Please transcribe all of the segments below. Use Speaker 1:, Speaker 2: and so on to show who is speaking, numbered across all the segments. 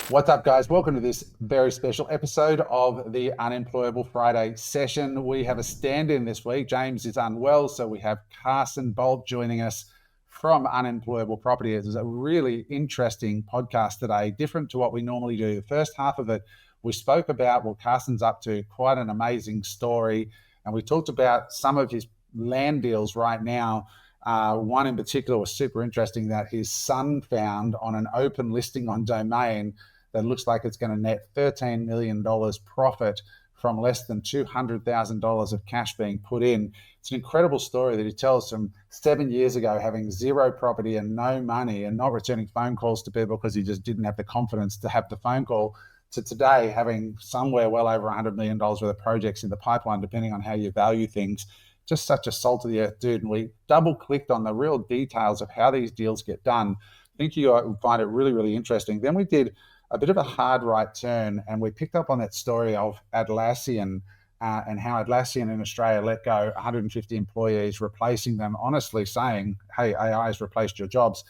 Speaker 1: What's up, guys? Welcome to this very special episode of the Unemployable Friday session. We have a stand-in this week. James is unwell, so we have Carson Bolt joining us from Unemployable Property. It is a really interesting podcast today, different to what we normally do. The first half of it, we spoke about what Carson's up to, quite an amazing story, and we talked about some of his land deals right now. One in particular was super interesting that his son found on an open listing on Domain that looks like it's going to net $13 million profit from less than $200,000 of cash being put in. It's an incredible story that he tells from 7 years ago, having zero property and no money and not returning phone calls to people because he just didn't have the confidence to have the phone call, to today having somewhere well over $100 million worth of projects in the pipeline, depending on how you value things. Just such a salt of the earth dude. And we double clicked on the real details of how these deals get done. I think you will find it really, really interesting. Then we did a bit of a hard right turn, and we picked up on that story of Atlassian and how Atlassian in Australia let go 150 employees, replacing them, honestly saying, hey, AI has replaced your jobs,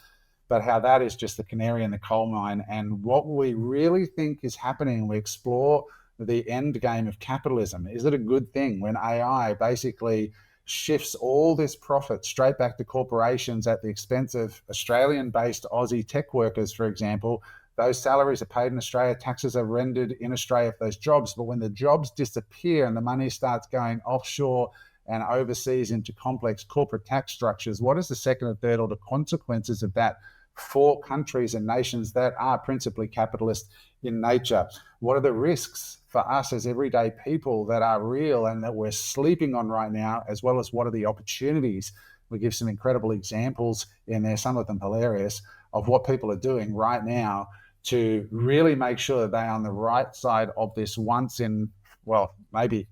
Speaker 1: but how that is just the canary in the coal mine. And what we really think is happening, we explore the end game of capitalism. Is it a good thing when AI basically shifts all this profit straight back to corporations at the expense of Australian-based Aussie tech workers, for example? Those salaries are paid in Australia, taxes are rendered in Australia for those jobs. But when the jobs disappear and the money starts going offshore and overseas into complex corporate tax structures, what is the second and third order consequences of that for countries and nations that are principally capitalist in nature? What are the risks for us as everyday people that are real and that we're sleeping on right now, as well as what are the opportunities? We give some incredible examples in there, some of them hilarious, of what people are doing right now to really make sure that they are on the right side of this once in, well, maybe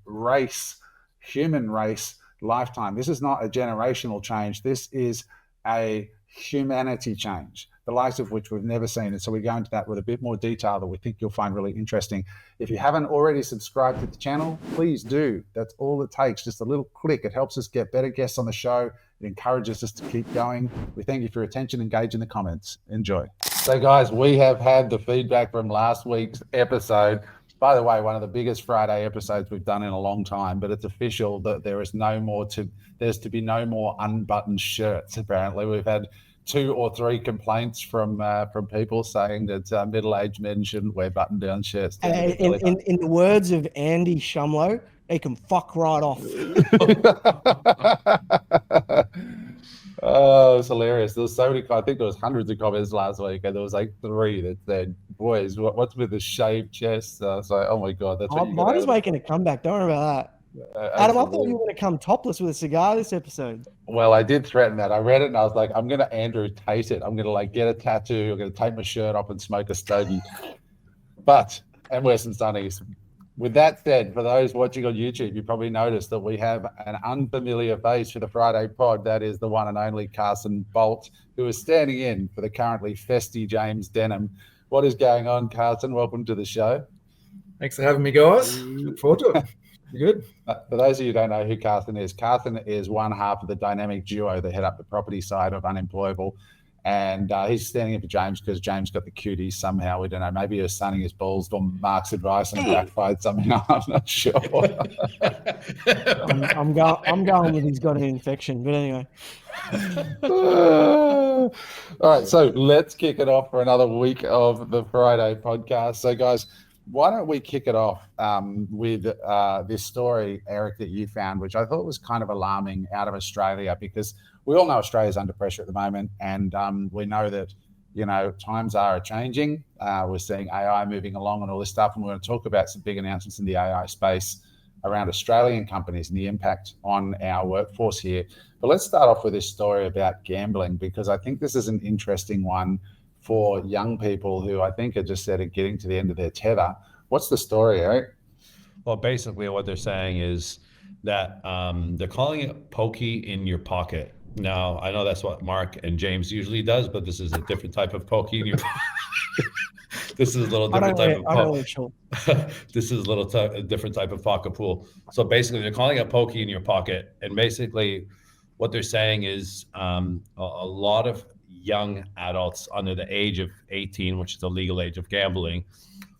Speaker 1: human race lifetime. This is not a generational change. This is a humanity change, the likes of which we've never seen. And so we go into that with a bit more detail that we think you'll find really interesting. If you haven't already subscribed to the channel, please do. That's all it takes, just a little click. It helps us get better guests on the show. It encourages us to keep going. We thank you for your attention. Engage in the comments. Enjoy. So guys, we have had the feedback from last week's episode. By the way, one of the biggest Friday episodes we've done in a long time, but it's official that there's to be no more unbuttoned shirts. Apparently, we've had 2 or 3 complaints from people saying that middle-aged men shouldn't wear button-down shirts.
Speaker 2: In the words of Andy Shumlow, they can fuck right off.
Speaker 1: Oh, it's hilarious. There was so many, I think there was hundreds of comments last week, and there was like 3 that said, boys, what's with the shaved chest? So I was like, oh my God, that's what you
Speaker 2: Mine is making a comeback. Don't worry about that. Adam, I thought you were going to come topless with a cigar this episode.
Speaker 1: Well, I did threaten that. I read it and I was like, I'm going to Andrew Tate it. I'm going to like get a tattoo. I'm going to take my shirt off and smoke a stogie. And wear some sunnies. With that said, for those watching on YouTube, you probably noticed that we have an unfamiliar face for the Friday pod. That is the one and only Carson Bolt, who is standing in for the currently festy James Denham. What is going on, Carson? Welcome to the show.
Speaker 3: Thanks for having me, guys. Look forward to it. You're good.
Speaker 1: For those of you who don't know who Carson is one half of the dynamic duo that head up the property side of Unemployable. And he's standing in for James because James got the cuties somehow. We don't know. Maybe he was sunning his balls on Mark's advice and backfired somehow. I'm not sure.
Speaker 2: I'm going with he's got an infection. But anyway.
Speaker 1: All right. So let's kick it off for another week of the Friday podcast. So, guys, why don't we kick it off with this story, Eric, that you found, which I thought was kind of alarming out of Australia, because we all know Australia's under pressure at the moment, and we know that, times are changing. We're seeing AI moving along and all this stuff, and we're going to talk about some big announcements in the AI space around Australian companies and the impact on our workforce here. But let's start off with this story about gambling, because I think this is an interesting one for young people who I think are just getting to the end of their tether. What's the story, Eric?
Speaker 4: Well, basically what they're saying is that they're calling it pokey in your pocket. Now, I know that's what Mark and James usually does, but this is a different type of pokey in your pocket. This is a little different type of this is a little different type of pocket pool. So basically, they're calling it pokey in your pocket, and basically, what they're saying is a lot of young adults under the age of 18, which is the legal age of gambling,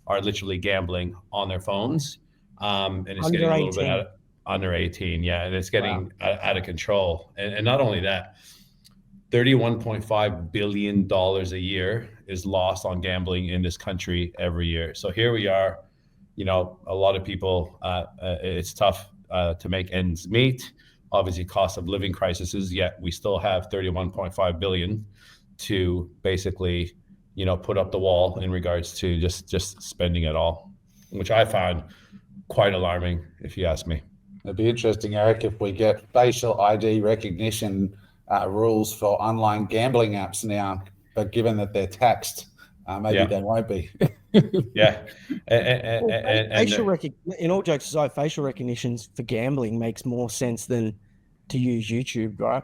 Speaker 4: are literally gambling on their phones. And it's
Speaker 2: Under
Speaker 4: getting a little bit
Speaker 2: 18.
Speaker 4: under 18. Yeah. And it's getting out of control. And not only that, $31.5 billion a year is lost on gambling in this country every year. So here we are, a lot of people, it's tough to make ends meet. Obviously, cost of living crises, yet we still have 31.5 billion to basically, put up the wall in regards to just spending it all, which I found quite alarming, if you ask me.
Speaker 1: It'd be interesting, Eric, if we get facial ID recognition rules for online gambling apps now, but given that they're taxed, maybe they won't be.
Speaker 4: Yeah.
Speaker 2: In all jokes aside, facial recognition for gambling makes more sense than to use YouTube, right?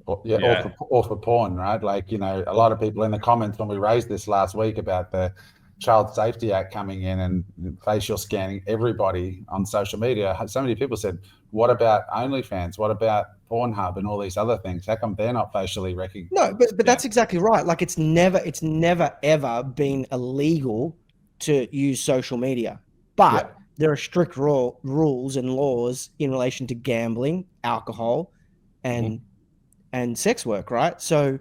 Speaker 1: Or for porn, right? Like, a lot of people in the comments when we raised this last week about the Child Safety Act coming in and facial scanning everybody on social media. So many people said, what about OnlyFans? What about Pornhub and all these other things? How come they're not facially recognized?
Speaker 2: No, but that's exactly right. Like it's never ever been illegal to use social media, but there are strict rules and laws in relation to gambling, alcohol, and sex work, right? So,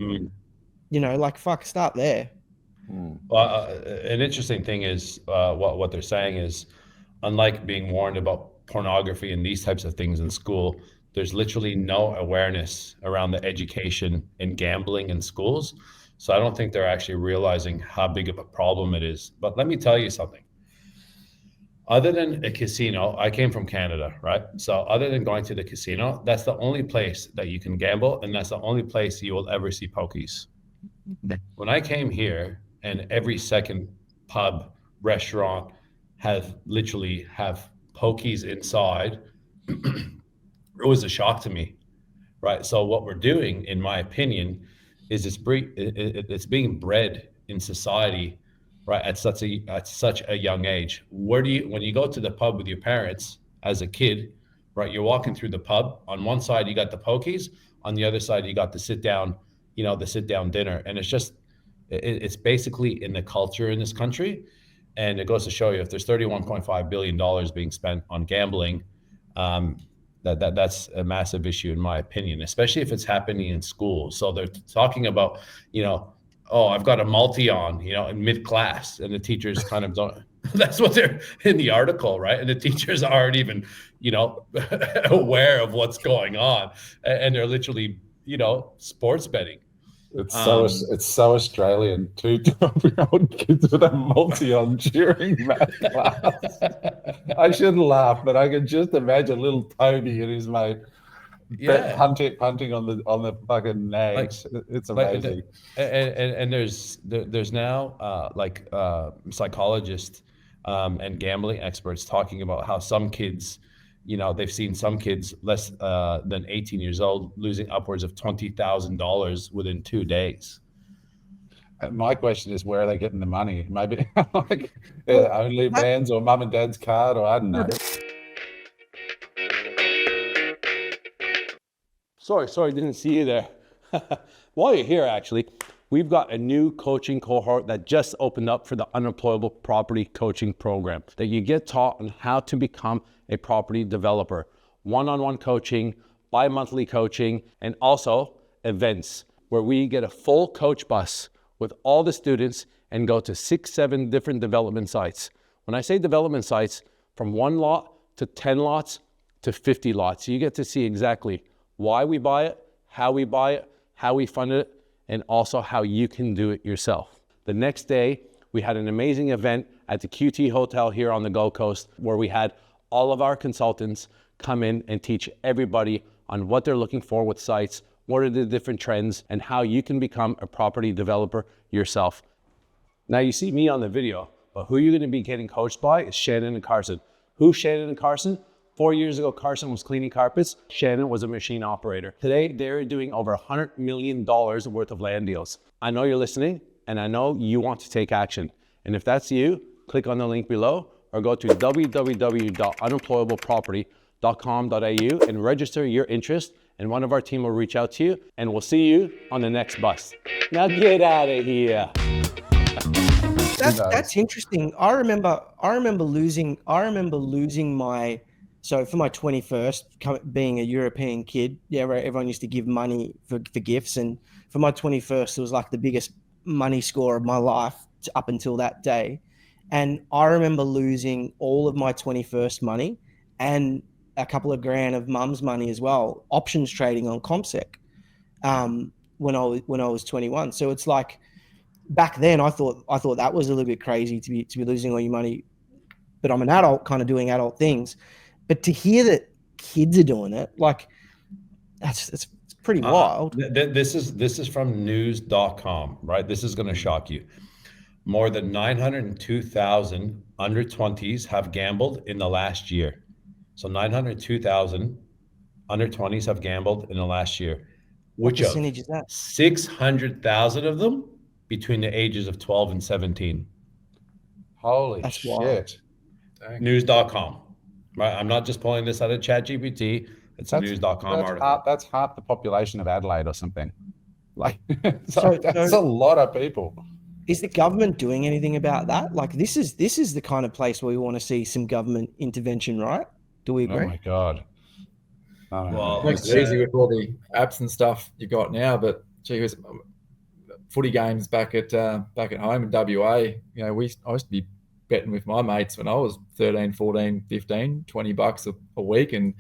Speaker 2: start there.
Speaker 4: Well, an interesting thing is what they're saying is, unlike being warned about pornography and these types of things in school, there's literally no awareness around the education in gambling in schools. So I don't think they're actually realizing how big of a problem it is. But let me tell you something. Other than a casino, I came from Canada, right? So other than going to the casino, that's the only place that you can gamble, and that's the only place you will ever see pokies. When I came here, and every second pub, restaurant literally have pokies inside, it was a shock to me, right? So what we're doing, in my opinion, is it's being bred in society, right, at such a young age. When you go to the pub with your parents as a kid, right, you're walking through the pub. On one side you got the pokies, on the other side you got the sit down dinner, and it's basically in the culture in this country. And it goes to show you, if there's $31.5 billion being spent on gambling, that's a massive issue, in my opinion, especially if it's happening in schools. So they're talking about, I've got a multi on, in mid-class, and the teachers kind of don't, that's what they're in the article, right? And the teachers aren't even, aware of what's going on. And they're literally, sports betting.
Speaker 1: It's so Australian. 2 12-year-old kids with a multi on during math class. I shouldn't laugh, but I can just imagine little Toby and his mate punting on the fucking nags. It's amazing.
Speaker 4: And there's now psychologists and gambling experts talking about how some kids, they've seen some kids less than 18 years old losing upwards of $20,000 within 2 days.
Speaker 1: My question is, where are they getting the money? Maybe OnlyFans or mum and dad's card, or I don't know.
Speaker 5: Sorry, didn't see you there. While you're here, actually, we've got a new coaching cohort that just opened up for the Unemployable Property Coaching Program, that you get taught on how to become a property developer. One-on-one coaching, bi-monthly coaching, and also events where we get a full coach bus with all the students and go to 6-7 different development sites. When I say development sites, from 1 lot to 10 lots to 50 lots. So you get to see exactly why we buy it, how we fund it, and also how you can do it yourself. The next day, we had an amazing event at the QT Hotel here on the Gold Coast, where we had all of our consultants come in and teach everybody on what they're looking for with sites, what are the different trends, and how you can become a property developer yourself. Now you see me on the video, but who you're gonna be getting coached by is Shannon and Carson. Who's Shannon and Carson? 4 years ago, Carson was cleaning carpets. Shannon was a machine operator. Today, they're doing over $100 million worth of land deals. I know you're listening, and I know you want to take action. And if that's you, click on the link below or go to www.unemployableproperty.com.au and register your interest and one of our team will reach out to you, and we'll see you on the next bus. Now get out of here.
Speaker 2: That's interesting. I remember losing my, so for my 21st, being a European kid, yeah, where everyone used to give money for gifts, and for my 21st, it was like the biggest money score of my life up until that day. And I remember losing all of my 21st money and a couple of grand of mum's money as well, options trading on ComSec, when I was 21. So it's like, back then I thought that was a little bit crazy to be losing all your money, but I'm an adult kind of doing adult things. But to hear that kids are doing it, like, it's pretty wild.
Speaker 4: This is from news.com, right? This is going to shock you. More than 902,000 under 20s have gambled in the last year. So 902,000 under 20s have gambled in the last year. Which
Speaker 2: what percentage is that?
Speaker 4: 600,000 of them between the ages of 12 and 17.
Speaker 1: Holy
Speaker 2: That's
Speaker 1: shit.
Speaker 2: wild.
Speaker 4: News.com. Right? I'm not just pulling this out of ChatGPT. It's a news.com article.
Speaker 1: That's half the population of Adelaide or something. Like,
Speaker 2: So
Speaker 1: that's a lot of people.
Speaker 2: Is the government doing anything about that? Like, this is the kind of place where we want to see some government intervention, right? Do we agree?
Speaker 1: Oh my God.
Speaker 4: Well,
Speaker 3: Makes it easy with all the apps and stuff you got now, but gee whiz, footy games back at home in WA, you know, I used to be betting with my mates when I was 13, 14, 15, $20 a week, and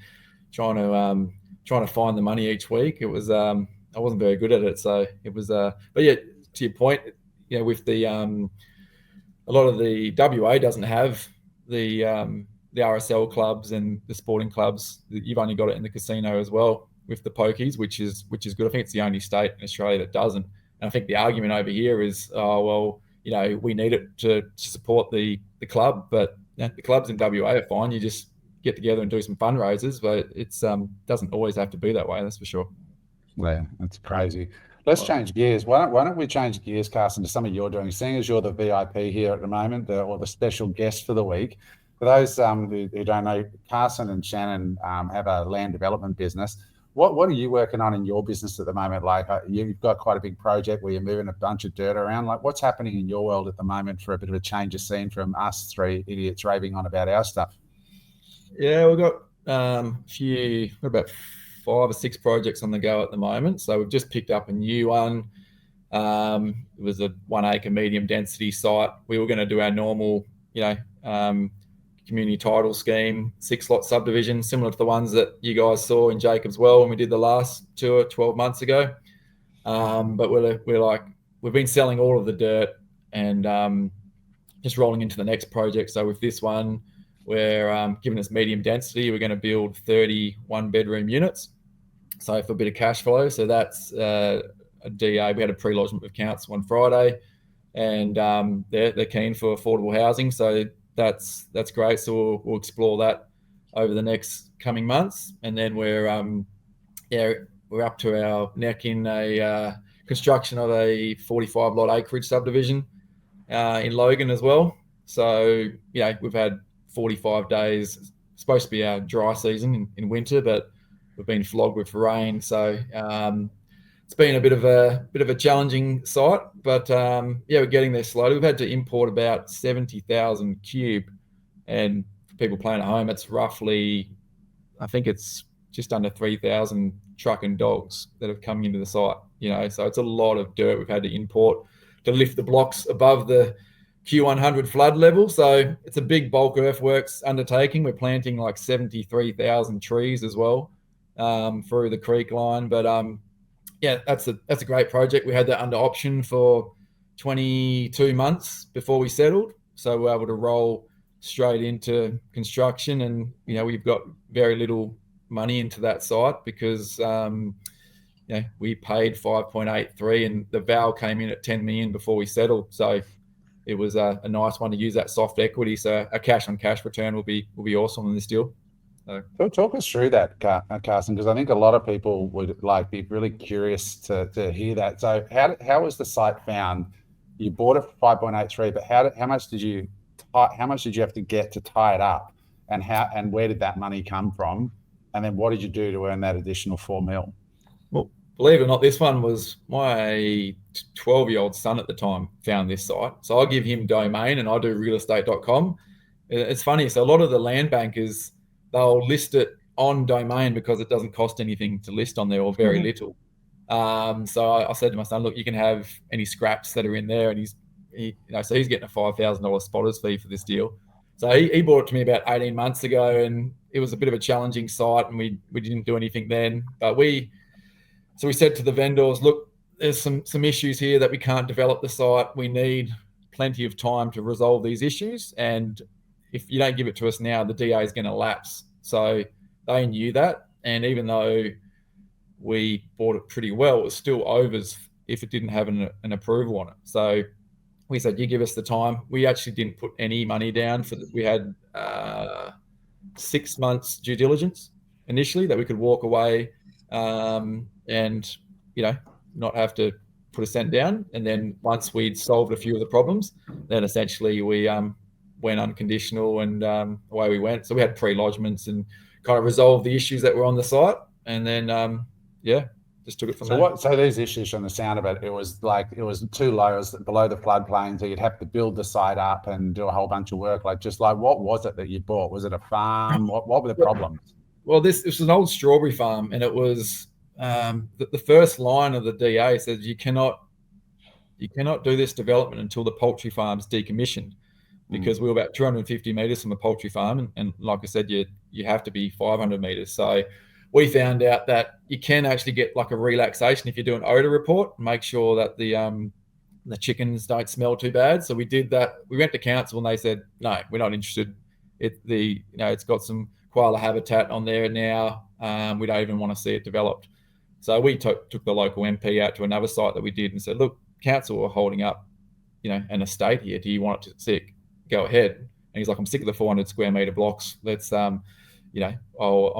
Speaker 3: trying to find the money each week. It was I wasn't very good at it, so it was but yeah, to your point, you know, with the a lot of the WA doesn't have the RSL clubs and the sporting clubs. You've only got it in the casino as well with the pokies, which is good. I think it's the only state in Australia that doesn't. And I think the argument over here is, oh, well, you know, we need it to support the club, but you know, the clubs in WA are fine. You just get together and do some fundraisers, but it's doesn't always have to be that way. That's for sure.
Speaker 1: Yeah, that's crazy. Let's change gears. Why don't we change gears, Carson, to something you're doing? Seeing as you're the VIP here at the moment, or the special guest for the week. For those who don't know, Carson and Shannon have a land development business. What are you working on in your business at the moment? Like, you've got quite a big project where you're moving a bunch of dirt around. Like, what's happening in your world at the moment for a bit of a change of scene from us three idiots raving on about our stuff?
Speaker 3: Yeah, we've got about 5 or 6 projects on the go at the moment. So we've just picked up a new one. It was a 1 acre medium density site. We were going to do our normal, community title scheme, 6-lot subdivision, similar to the ones that you guys saw in Jacob's Well when we did the last tour 12 months ago. But we've been selling all of the dirt and just rolling into the next project. So with this one, we're given us medium density, we're going to build 30 one-bedroom units. So for a bit of cash flow. So that's a DA. We had a pre-lodgement with council on Friday, and they're keen for affordable housing. So that's great. So we'll explore that over the next coming months, and then we're up to our neck in a construction of a 45-lot acreage subdivision in Logan as well. So we've had 45 days. It's supposed to be our dry season in winter, but we've been flogged with rain. So it's been a bit of a challenging site, but we're getting there slowly. We've had to import about 70,000 cube, and for people playing at home, it's roughly, I think it's just under 3,000 truck and dogs that have come into the site. So it's a lot of dirt we've had to import to lift the blocks above the Q100 flood level. So it's a big bulk earthworks undertaking. We're planting like 73,000 trees as well through the creek line, but that's a great project. We had that under option for 22 months before we settled, so we're able to roll straight into construction. And we've got very little money into that site because we paid 5.83 and the val came in at 10 million before we settled. So it was a nice one to use that soft equity. So a cash on cash return will be awesome in this deal.
Speaker 1: So talk us through that, Carson, because I think a lot of people would be really curious to hear that. So how was the site found? You bought it for 5.83, but how much did you have to get to tie it up, and where did that money come from? And then what did you do to earn that additional $4 million?
Speaker 3: Well, believe it or not, this one was my 12-year-old son at the time found this site. So I'll give him domain and I do realestate.com. It's funny. So a lot of the land bankers, they'll list it on domain because it doesn't cost anything to list on there, or very little. So I said to my son, look, you can have any scraps that are in there. And so he's getting a $5,000 spotters fee for this deal. So he bought it to me about 18 months ago, and it was a bit of a challenging site, and we didn't do anything then. But we said to the vendors, look, there's some issues here that we can't develop the site. We need plenty of time to resolve these issues. And if you don't give it to us now, the DA is going to lapse. So they knew that. And even though we bought it pretty well, it was still overs if it didn't have an approval on it. So we said, you give us the time. We actually didn't put any money down we had 6 months due diligence initially that we could walk away and, not have to put a cent down. And then once we'd solved a few of the problems, then essentially we went unconditional and away we went. So we had pre-lodgements and kind of resolved the issues that were on the site. And then, just took it from there.
Speaker 1: So these issues, from the sound of it, it was too low, below the floodplain, so you'd have to build the site up and do a whole bunch of work. What was it that you bought? Was it a farm? What were the problems?
Speaker 3: Well, this was an old strawberry farm, and it was the first line of the DA says you cannot do this development until the poultry farm's decommissioned, because we were about 250 meters from a poultry farm, and like I said, you have to be 500 meters. So we found out that you can actually get like a relaxation if you do an odor report, make sure that the chickens don't smell too bad. So we did that. We went to council and they said, no, we're not interested. It's got some koala habitat on there now. We don't even want to see it developed. So we took the local MP out to another site that we did and said, look, council are holding up, an estate here. Do you want it to see it? Go ahead. And he's like, I'm sick of the 400 square meter blocks. Let's, I'll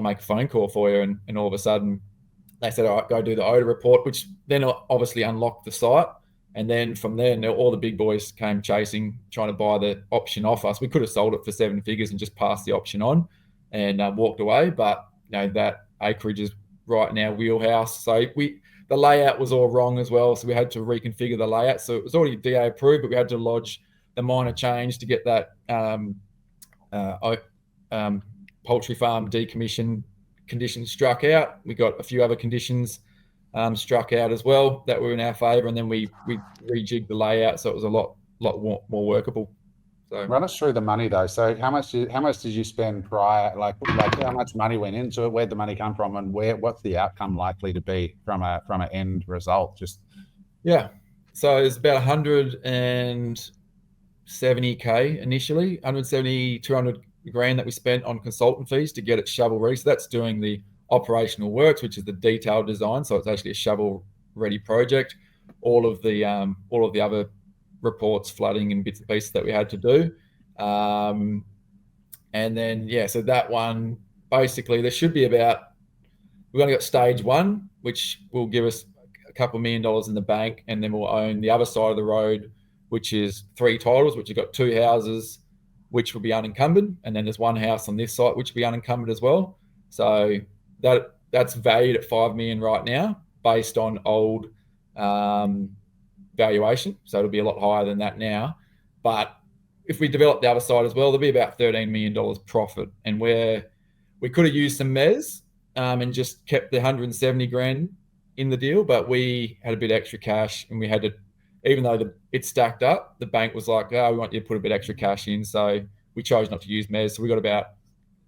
Speaker 3: make a phone call for you. And all of a sudden they said, all right, go do the odor report, which then obviously unlocked the site. And then from there, all the big boys came chasing, trying to buy the option off us. We could have sold it for 7 figures and just passed the option on and walked away. But, that acreage is right in our wheelhouse. So the layout was all wrong as well. So we had to reconfigure the layout. So it was already DA approved, but we had to lodge the minor change to get that poultry farm decommission condition struck out. We got a few other conditions struck out as well that were in our favour, and then we rejigged the layout so it was a lot more workable. So
Speaker 1: run us through the money though. So how much did you spend prior? Like how much money went into it? Where'd the money come from, and what's the outcome likely to be from an end result?
Speaker 3: So it's about 170K initially, 170, 200 grand that we spent on consultant fees to get it shovel ready. So that's doing the operational works, which is the detailed design. So it's actually a shovel ready project. All of the other reports, flooding and bits and pieces that we had to do. And then, so that one, basically there should be we've only got stage 1, which will give us a couple $1 million in the bank. And then we'll own the other side of the road, which is 3 titles, which have got 2 houses, which will be unencumbered. And then there's 1 house on this site, which will be unencumbered as well. So that's valued at 5 million right now, based on old valuation. So it'll be a lot higher than that now. But if we develop the other side as well, there'll be about $13 million profit. And we could have used some mezz and just kept the 170 grand in the deal, but we had a bit extra cash, and we had to, even though it stacked up, the bank was like, we want you to put a bit extra cash in. So we chose not to use mezz. So we got about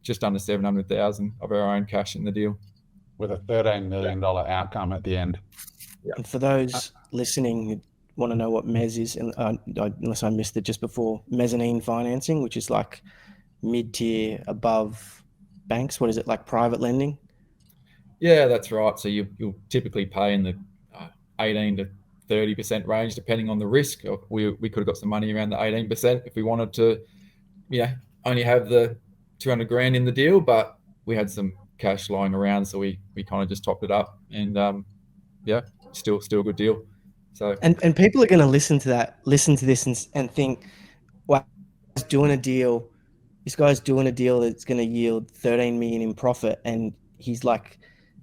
Speaker 3: just under 700,000 of our own cash in the deal,
Speaker 1: with a $13 million outcome at the end.
Speaker 2: Yeah. And for those listening who want to know what mezz is, unless I missed it just before, mezzanine financing, which is like mid-tier above banks. What is it, like private lending?
Speaker 3: Yeah, that's right. So you'll typically pay in the 18 to 30% range, depending on the risk. We could have got some money around the 18% if we wanted to, only have the 200 grand in the deal, but we had some cash lying around, so we kind of just topped it up, and still a good deal. So
Speaker 2: and people are going to listen to this and think, wow, this guy's doing a deal that's going to yield 13 million in profit, and he's like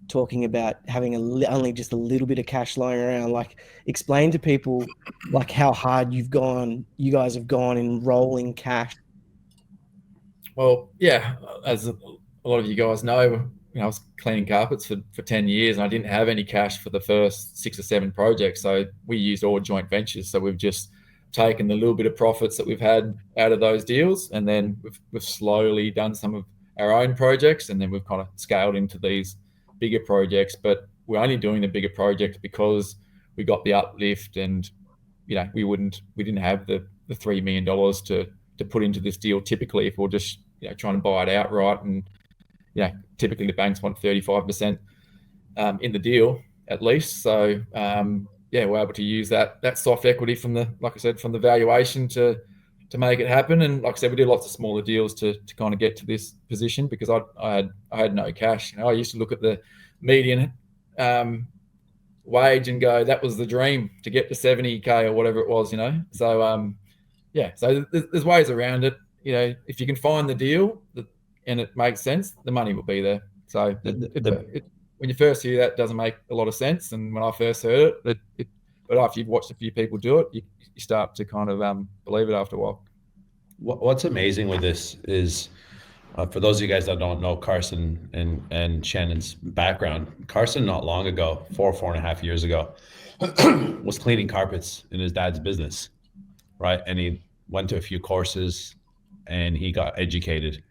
Speaker 2: talking about having only just a little bit of cash lying around. Like, explain to people like how hard you guys have gone in rolling cash.
Speaker 3: Well, yeah, as a lot of you guys know, I was cleaning carpets for 10 years and I didn't have any cash for the first 6 or 7 projects. So we used all joint ventures. So we've just taken the little bit of profits that we've had out of those deals, and then we've slowly done some of our own projects, and then we've kind of scaled into these bigger projects. But we're only doing the bigger projects because we got the uplift, and we didn't have the $3 million to put into this deal typically if we're just trying to buy it outright. And typically the banks want 35% in the deal at least. So we're able to use that soft equity from the valuation to make it happen. And like I said, we did lots of smaller deals to kind of get to this position because I had no cash. I used to look at the median wage and go, that was the dream, to get to 70K or whatever it was, So so there's ways around it. If you can find the deal and it makes sense, the money will be there. So when you first hear that, it doesn't make a lot of sense. And when I first heard it, but after you've watched a few people do it, you start to kind of believe it after a while.
Speaker 4: What's amazing with this is, for those of you guys that don't know Carson and Shannon's background, Carson not long ago, 4.5 years ago, was cleaning carpets in his dad's business, right? And he went to a few courses and he got educated.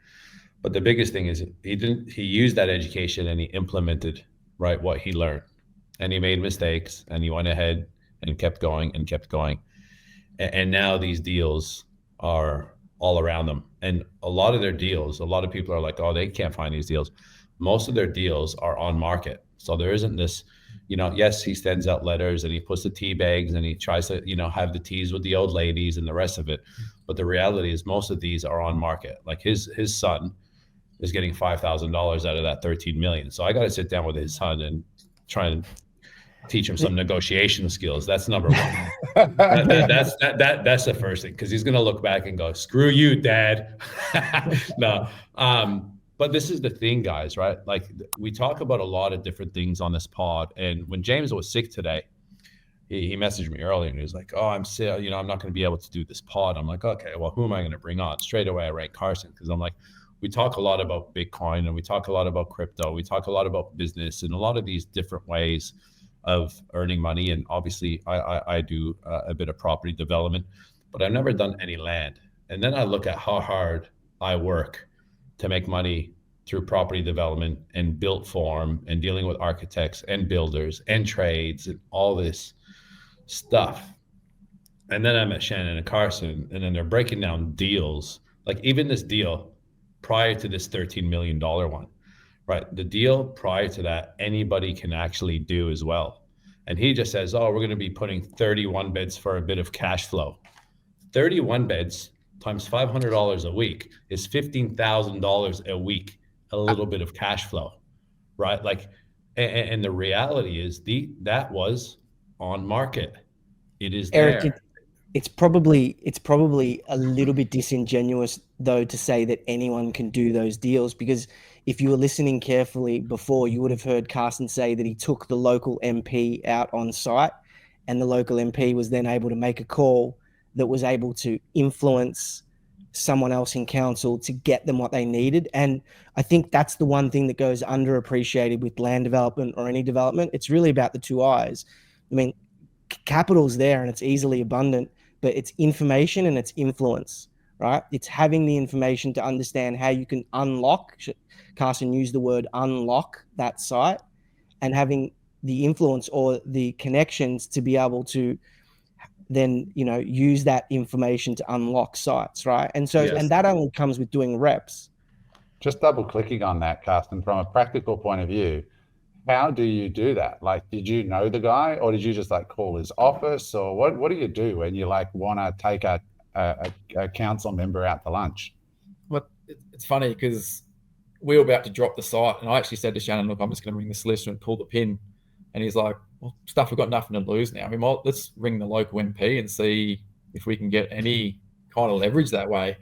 Speaker 4: But the biggest thing is he used that education and he implemented, right, what he learned. And he made mistakes and he went ahead and kept going and kept going. And now these deals are all around them. And a lot of their deals, a lot of people are like, oh, they can't find these deals. Most of their deals are on market. So there isn't this, yes, he sends out letters and he puts the tea bags and he tries to, have the teas with the old ladies and the rest of it. But the reality is most of these are on market. Like his son is getting $5,000 out of that 13 million. So I got to sit down with his son and try and teach him some negotiation skills. That's number one. That's the first thing, because he's going to look back and go, screw you, Dad. No. But this is the thing, guys, right? Like, we talk about a lot of different things on this pod. And when James was sick today, he messaged me earlier and he was like, oh, I'm sick. I'm not going to be able to do this pod. I'm like, okay, well, who am I going to bring on? Straight away, I rang Carson, because I'm like, we talk a lot about Bitcoin and we talk a lot about crypto. We talk a lot about business and a lot of these different ways of earning money. And obviously I do a bit of property development, but I've never done any land. And then I look at how hard I work to make money through property development and built form and dealing with architects and builders and trades and all this stuff. And then I met Shannon and Carson, and then they're breaking down deals. Like even this deal prior to this $13 million one, right? The deal prior to that, anybody can actually do as well. And he just says, oh, we're going to be putting 31 beds for a bit of cash flow. 31 beds times $500 a week is $15,000 a week, a little bit of cash flow, right? Like, and the reality is that was on market. It is
Speaker 2: Eric,
Speaker 4: there.
Speaker 2: It's probably a little bit disingenuous though to say that anyone can do those deals, because if you were listening carefully before, you would have heard Carson say that he took the local MP out on site, and the local MP was then able to make a call that was able to influence someone else in council to get them what they needed. And I think that's the one thing that goes underappreciated with land development or any development. It's really about the two eyes. I mean, capital's there and it's easily abundant, but it's information and it's influence, right? It's having the information to understand how you can unlock, Carson used the word unlock, that site, and having the influence or the connections to be able to then, use that information to unlock sites, right? And so, and that only comes with doing reps.
Speaker 1: Just double clicking on that, Carsten, from a practical point of view, how do you do that? Like, did you know the guy, or did you just call his office, or what do you do when you want to take a council member out to lunch?
Speaker 3: Well, it's funny because we were about to drop the site, and I actually said to Shannon, look, I'm just going to ring the solicitor and pull the pin. And he's like, well, stuff, we've got nothing to lose now. I mean, let's ring the local MP and see if we can get any kind of leverage that way.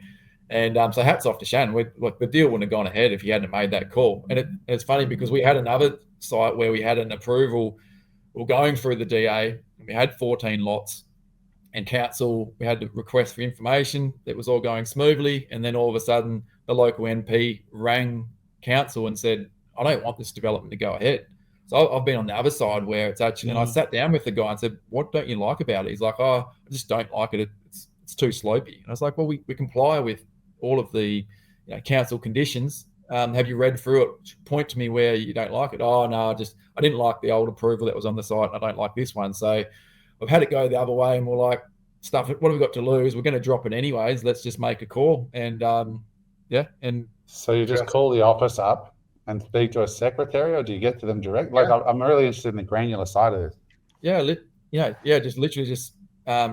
Speaker 3: And so hats off to Shannon. Like the deal wouldn't have gone ahead if he hadn't made that call. And it's funny because we had another site where we had an approval. We were going through the DA. We had 14 lots, and council, we had to request for information. It was all going smoothly, and then all of a sudden, the local MP rang council and said, "I don't want this development to go ahead." So I've been on the other side where it's actually, and I sat down with the guy and said, "What don't you like about it?" He's like, "Oh, I just don't like it. It's too slopey." And I was like, "Well, we comply with all of the council conditions. Have you read through it? Point to me where you don't like it." "Oh, no, I didn't like the old approval that was on the site, and I don't like this one." So I've had it go the other way, and we're like, "Stuff it. What have we got to lose? We're going to drop it anyways. Let's just make a call." And and
Speaker 1: so you just call the office up and speak to a secretary, or do you get to them direct? Like, I'm really interested in the granular side of this.
Speaker 3: Just literally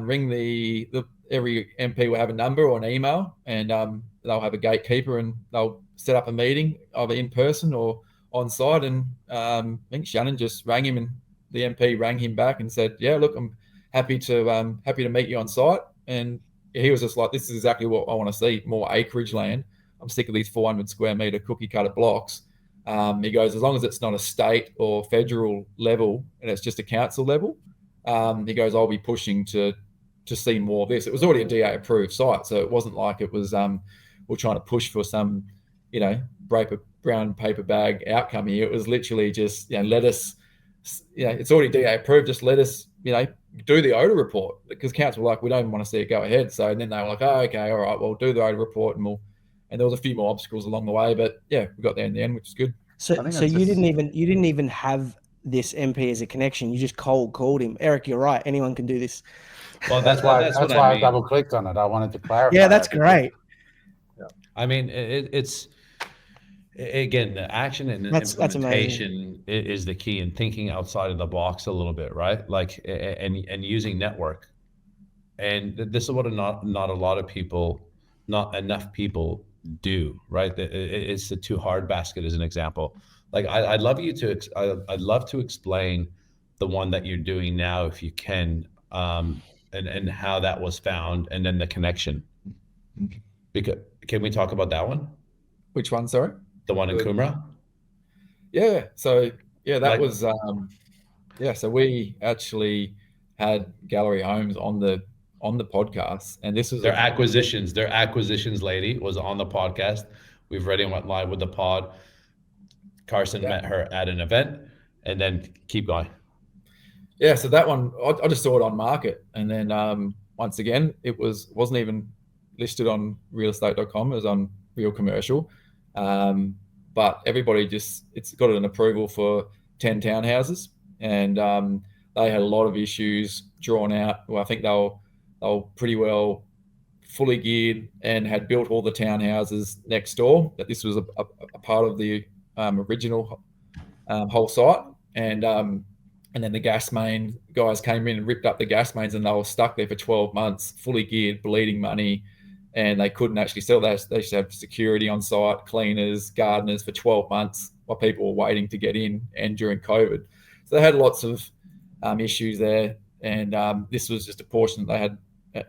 Speaker 3: ring the every MP will have a number or an email, and they'll have a gatekeeper, and they'll set up a meeting either in person or on site. And I think Shannon just rang him, and the MP rang him back and said, "Yeah, look, I'm happy to meet you on site." And he was just like, "This is exactly what I want to see, more acreage land. I'm sick of these 400 square meter cookie cutter blocks." He goes, "As long as it's not a state or federal level and it's just a council level," he goes, "I'll be pushing to see more of this." It was already a DA approved site, so it wasn't like it was we're trying to push for some brown paper bag outcome here. It was literally just let us, it's already DA approved, just let us do the odor report, because council were like, "We don't want to see it go ahead." So and then they were like, "Oh, okay, all right, we'll do the odor report," and there was a few more obstacles along the way, but yeah, we got there in the end, which is good.
Speaker 2: So you didn't even have this MP as a connection. You just called him. Eric, you're right. Anyone can do this.
Speaker 4: Well, that's why
Speaker 1: I double clicked on it. I wanted to clarify.
Speaker 2: Yeah, that's great.
Speaker 1: Yeah.
Speaker 4: I mean, it's again, the action and implementation is the key, and thinking outside of the box a little bit, right? Like, and using network. And this is what not enough people do, right? It's the too hard basket as an example. Like, I'd love to explain the one that you're doing now, if you can, and how that was found, and then the connection. Because can we talk about that one?
Speaker 3: Which one? Sorry,
Speaker 4: the one in Coomera.
Speaker 3: Yeah. So that was So we actually had Gallery Homes on the podcast, and this was
Speaker 4: their acquisitions lady was on the podcast. We've already went live with the pod. Carson met her at an event, and then keep going.
Speaker 3: Yeah, so that one, I just saw it on market, and then once again, it wasn't even listed on realestate.com. It was on Real Commercial, but everybody it's got an approval for 10 townhouses, and they had a lot of issues drawn out. Well, I think they were pretty well fully geared and had built all the townhouses next door. That this was a part of the original whole site, and then the gas main guys came in and ripped up the gas mains, and they were stuck there for 12 months, fully geared, bleeding money, and they couldn't actually sell that. They used to have security on site, cleaners, gardeners for 12 months while people were waiting to get in, and during COVID. So they had lots of issues there, and this was just a portion that they had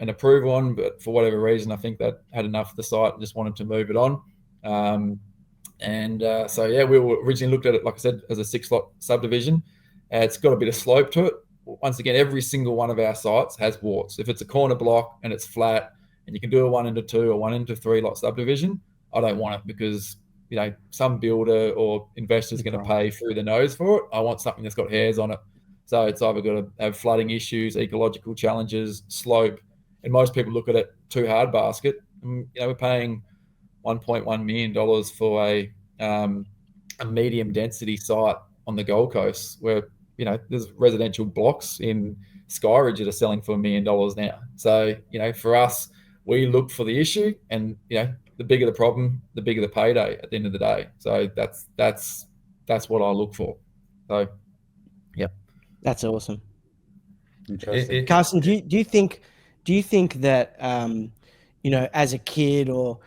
Speaker 3: an approval on, but for whatever reason, I think that had enough of the site and just wanted to move it on. We were originally looked at it, like I said, as a 6-lot subdivision. It's got a bit of slope to it. Once again, every single one of our sites has warts. If it's a corner block and it's flat and you can do a 1 into 2 or 1 into 3 lot subdivision, I don't want it, because some builder or investor is going to pay through the nose for it. I want something that's got hairs on it. So it's either got to have flooding issues, ecological challenges, slope, and most people look at it too hard basket. We're paying $1.1 million for a medium density site on the Gold Coast, where there's residential blocks in Skyridge that are selling for $1 million now. So for us, we look for the issue, and the bigger the problem, the bigger the payday at the end of the day. So that's what I look for. So yep,
Speaker 2: that's awesome.
Speaker 1: Interesting.
Speaker 2: Carson, do you think that as a kid or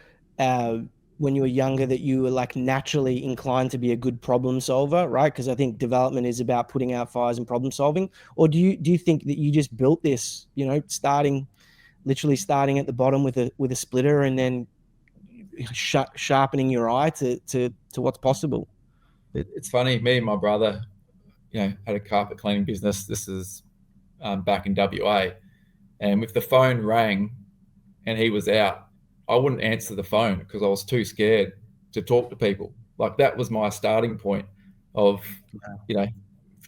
Speaker 2: when you were younger, that you were like naturally inclined to be a good problem solver, right? Because I think development is about putting out fires and problem solving. Or do you think that you just built this, literally starting at the bottom with a splitter and then sharpening your eye to what's possible.
Speaker 3: It's funny. Me and my brother, had a carpet cleaning business. This is back in WA, and if the phone rang and he was out, I wouldn't answer the phone because I was too scared to talk to people. Like, that was my starting point of,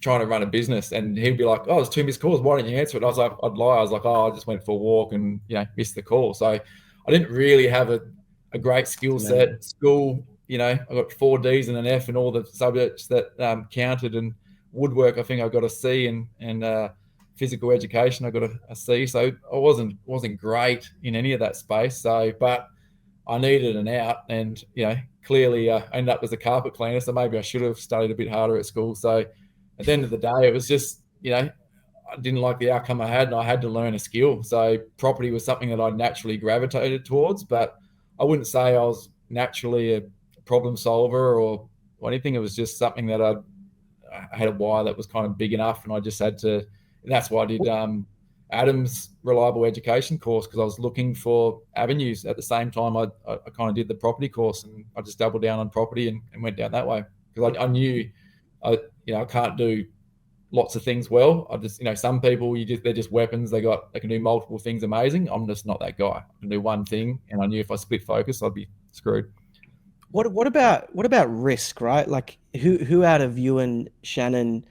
Speaker 3: trying to run a business. And he'd be like, "Oh, there's 2 missed calls. Why didn't you answer it?" I'd lie. I was like, "Oh, I just went for a walk and, missed the call." So I didn't really have a great skill set. School, I got 4 Ds and an F in all the subjects that counted, and woodwork, I think I got a C, and physical education, I got a C. So I wasn't great in any of that space. So, but I needed an out, and clearly I ended up as a carpet cleaner. So maybe I should have studied a bit harder at school. So at the end of the day, it was just, I didn't like the outcome I had, and I had to learn a skill. So property was something that I naturally gravitated towards, but I wouldn't say I was naturally a problem solver or anything. It was just something that I had a wire that was kind of big enough, and I just had to. And that's why I did Adam's reliable education course, because I was looking for avenues. At the same time, I kind of did the property course, and I just doubled down on property and went down that way, because I knew I can't do lots of things well. I just, some people, they're just weapons. They can do multiple things amazing. I'm just not that guy. I can do one thing, and I knew if I split focus, I'd be screwed.
Speaker 2: What about risk, right? Like, who out of you and Shannon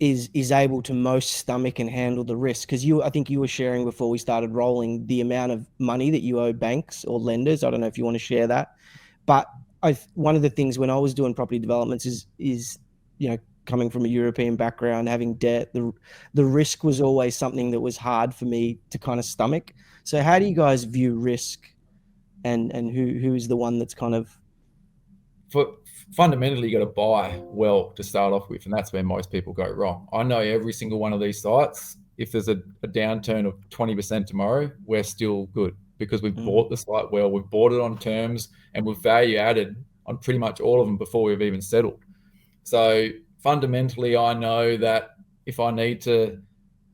Speaker 2: is able to most stomach and handle the risk? Because I think you were sharing before we started rolling the amount of money that you owe banks or lenders. I don't know if you want to share that, but one of the things when I was doing property developments is coming from a European background, having debt, the risk was always something that was hard for me to kind of stomach. So how do you guys view risk, and who is the one that's kind of...
Speaker 3: Fundamentally, you got to buy well to start off with, and that's where most people go wrong. I know every single one of these sites, if there's a downturn of 20% tomorrow, we're still good, because we've bought the site well, we've bought it on terms, and we've value added on pretty much all of them before we've even settled. So fundamentally, I know that if I need to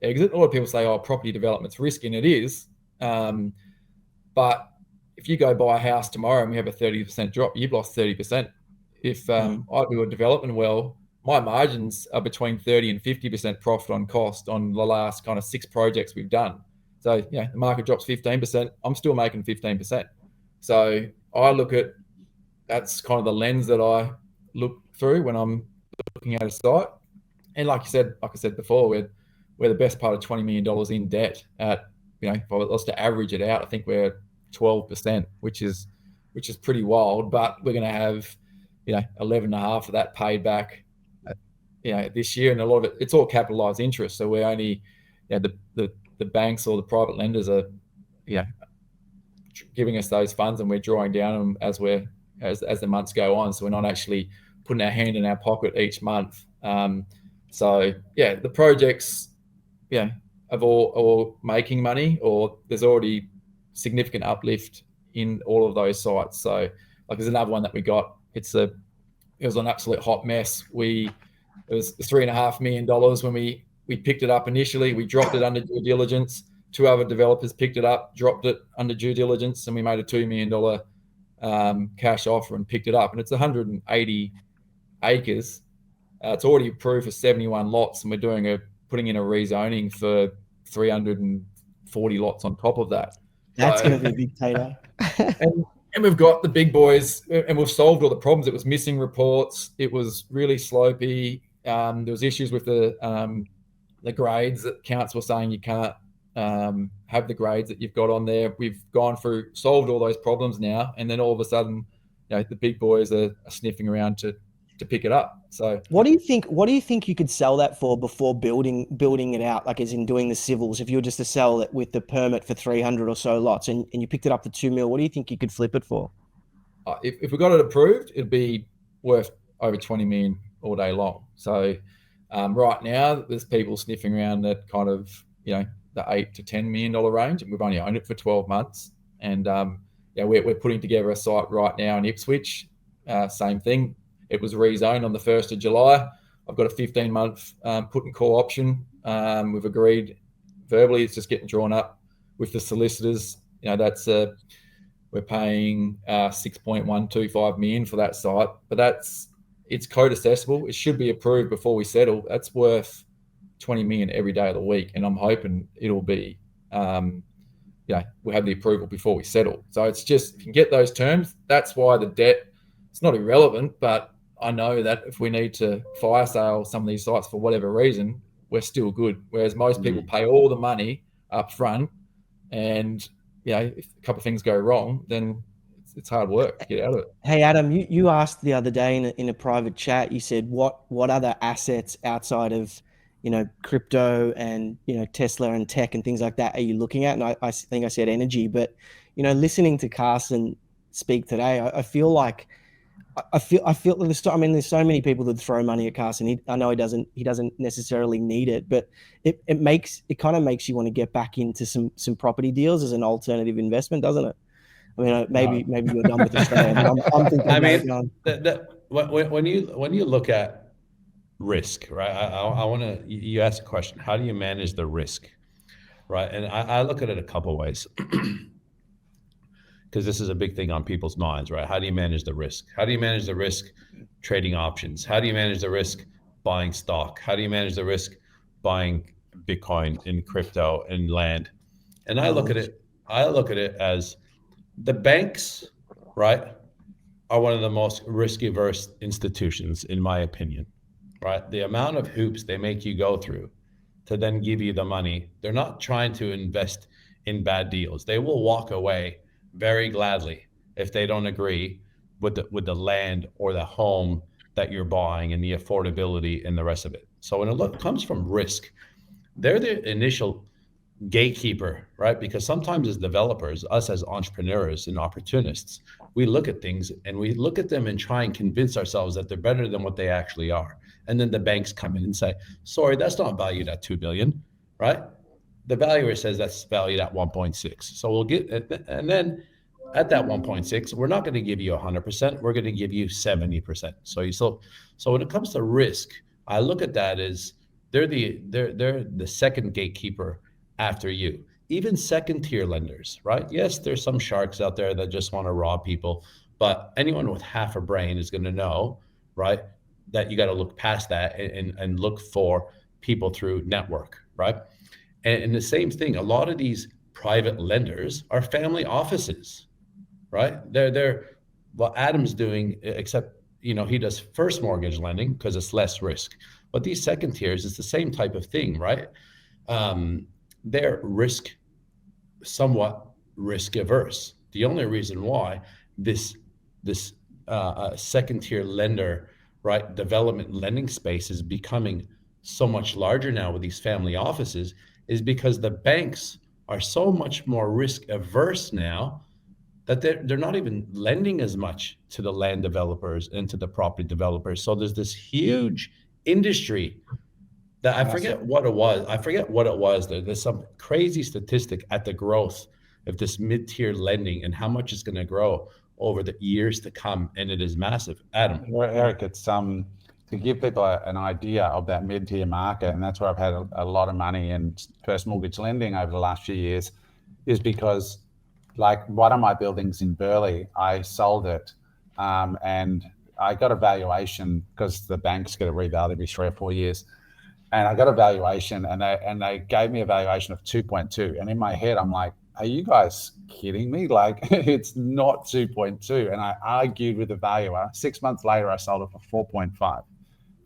Speaker 3: exit, a lot of people say, "Oh, property development's risky," and it is. But if you go buy a house tomorrow and we have a 30% drop, you've lost 30%. If I do a development well, my margins are between 30 and 50% profit on cost on the last kind of 6 projects we've done. So, the market drops 15%, I'm still making 15%. So I look at, that's kind of the lens that I look through when I'm looking at a site. And like I said before, we're the best part of $20 million in debt at, if I was to average it out, I think we're 12%, which is pretty wild, but we're going to have 11.5 of that paid back this year, and a lot of it's all capitalized interest. So we're only the banks or the private lenders are giving us those funds, and we're drawing down them as the months go on. So we're not actually putting our hand in our pocket each month. So the projects of all making money, or there's already significant uplift in all of those sites. So like, there's another one that we got. It was an absolute hot mess. It was $3.5 million when we picked it up initially. We dropped it under due diligence. 2 other developers picked it up, dropped it under due diligence, and we made a $2 million cash offer and picked it up. And it's 180 acres. It's already approved for 71 lots, and we're putting in a rezoning for 340 lots on top of that.
Speaker 2: That's going to be a big tater.
Speaker 3: And we've got the big boys, and we've solved all the problems. It was missing reports. It was really slopey. There was issues with the grades that council were saying you can't have the grades that you've got on there. We've gone through, solved all those problems now, and then all of a sudden, the big boys are sniffing around to pick it up. So
Speaker 2: what do you think you could sell that for before building it out, like as in doing the civils? If you were just to sell it with the permit for 300 or so lots, and you picked it up for $2 million, what do you think you could flip it for?
Speaker 3: If we got it approved, it'd be worth over 20 million all day long. So right now there's people sniffing around that kind of the $8 to $10 million range, and we've only owned it for 12 months. And we're putting together a site right now in Ipswich. Same thing. It was rezoned on the 1st of July. I've got a 15-month put and call option. We've agreed verbally. It's just getting drawn up with the solicitors. That's we're paying 6.125 million for that site, but it's code accessible. It should be approved before we settle. That's worth 20 million every day of the week, and I'm hoping it'll be, we'll have the approval before we settle. So it's just, if you can get those terms, that's why the debt, it's not irrelevant, but I know that if we need to fire sale some of these sites for whatever reason, we're still good. Whereas most people pay all the money up front, and if a couple of things go wrong, then it's hard work to get out of it.
Speaker 2: Hey, Adam, you asked the other day in a private chat, you said, what other assets outside of, crypto and, Tesla and tech and things like that are you looking at? And I think I said energy, but, listening to Carson speak today, I feel like, there's so many people that throw money at Carson. I know he doesn't necessarily need it, but it kind of makes you want to get back into some property deals as an alternative investment, doesn't it? I mean, maybe you're done with Australia. I'm thinking.
Speaker 4: I mean, when you look at risk, right? I want to. You ask a question. How do you manage the risk, right? And I look at it a couple ways. Because this is a big thing on people's minds, right? How do you manage the risk? How do you manage the risk trading options? How do you manage the risk buying stock? How do you manage the risk buying Bitcoin and crypto and land? And I look at it as the banks, right, are one of the most risk-averse institutions, in my opinion, right? The amount of hoops they make you go through to then give you the money, they're not trying to invest in bad deals. They will walk away very gladly if they don't agree with the land or the home that you're buying and the affordability and the rest of it. So when it comes from risk, they're the initial gatekeeper, right? Because sometimes as developers, us as entrepreneurs and opportunists, we look at things and we look at them and try and convince ourselves that they're better than what they actually are. And then the banks come in and say, sorry, that's not valued at 2 billion, right? The valuer says that's valued at 1.6. So we'll get, and then at that 1.6, we're not going to give you 100%. We're going to give you 70%. So when it comes to risk, I look at that as they're the second gatekeeper after you. Even second tier lenders, right? Yes, there's some sharks out there that just want to rob people, but anyone with half a brain is going to know, right, that you got to look past that and look for people through network, right? And the same thing, a lot of these private lenders are family offices, right? They're what Adam's doing, except, he does first mortgage lending because it's less risk. But these second tiers, it's the same type of thing, right? They're somewhat risk averse. The only reason why this second tier lender, right, development lending space is becoming so much larger now with these family offices is because the banks are so much more risk averse now that they're not even lending as much to the land developers and to the property developers. So there's this huge industry that I forget what it was. There's some crazy statistic at the growth of this mid-tier lending and how much it's going to grow over the years to come, and it is massive. Adam.
Speaker 1: Well, Eric, it's to give people an idea of that mid-tier market, and that's where I've had a lot of money in first mortgage lending over the last few years, is because like one of my buildings in Burleigh, I sold it and I got a valuation because the banks get a reval every 3 or 4 years. And I got a valuation and they gave me a valuation of 2.2. And in my head, I'm like, are you guys kidding me? Like, it's not 2.2. And I argued with the valuer. 6 months later, I sold it for 4.5.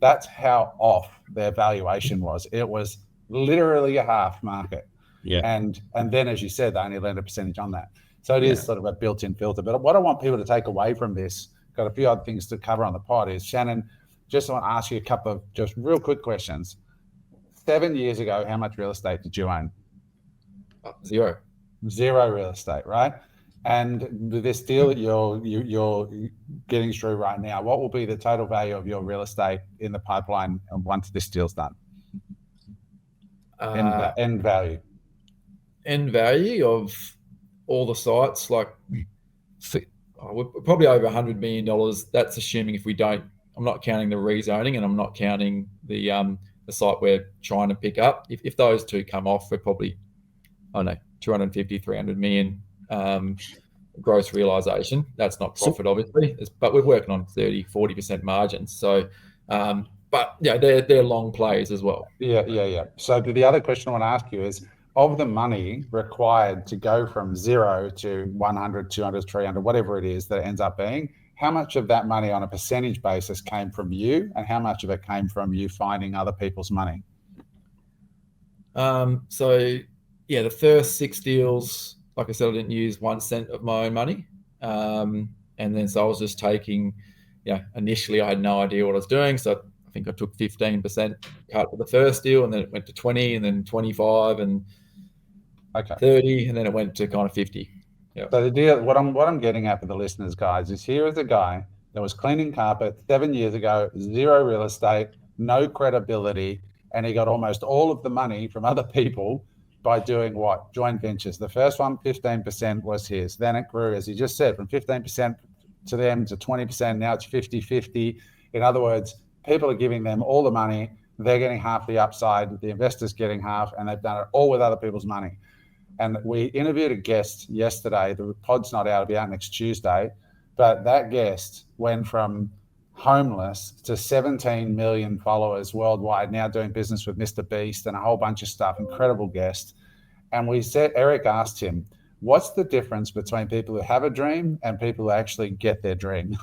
Speaker 1: That's how off their valuation was. It was literally a half market.
Speaker 4: Yeah.
Speaker 1: And then, as you said, they only lend a percentage on that. So it is sort of a built-in filter. But what I want people to take away from this, got a few other things to cover on the pod, is Shannon, just want to ask you a couple of just real quick questions. 7 years ago, how much real estate did you own?
Speaker 3: Zero
Speaker 1: real estate, right? And this deal that you're getting through right now, what will be the total value of your real estate in the pipeline once this deal's done? End value.
Speaker 3: End value of all the sites, like we're probably over $100 million. That's assuming if we don't, I'm not counting the rezoning and I'm not counting the site we're trying to pick up. If those two come off, we're probably, 250, 300 million. gross realization. That's not profit, obviously, but we're working on 30-40% margins. So, but yeah, they're long plays as well.
Speaker 1: Yeah. So the other question I want to ask you is, of the money required to go from 0 to 100, 200, 300, whatever it is that it ends up being, how much of that money on a percentage basis came from you, and how much of it came from you finding other people's money?
Speaker 3: So yeah, the first 6 deals, like I said, I didn't use 1 cent of my own money. And then so I was just taking, initially I had no idea what I was doing. So I think I took 15% cut for the first deal, and then it went to 20, and then 25, and 30, and then it went to kind of 50. Yeah.
Speaker 1: So the deal, what I'm getting at for the listeners, guys, is here is a guy that was cleaning carpet 7 years ago, 0 real estate, no credibility, and he got almost all of the money from other people by doing what? Joint ventures. The first one, 15% was his. Then it grew, as he just said, from 15% to them to 20%. Now it's 50-50. In other words, people are giving them all the money. They're getting half the upside. The investor's getting half, and they've done it all with other people's money. And we interviewed a guest yesterday. The pod's not out. It'll be out next Tuesday. But that guest went from homeless to 17 million followers worldwide, now doing business with Mr. Beast and a whole bunch of stuff. Incredible guest. And we said, Eric asked him, what's the difference between people who have a dream and people who actually get their dream?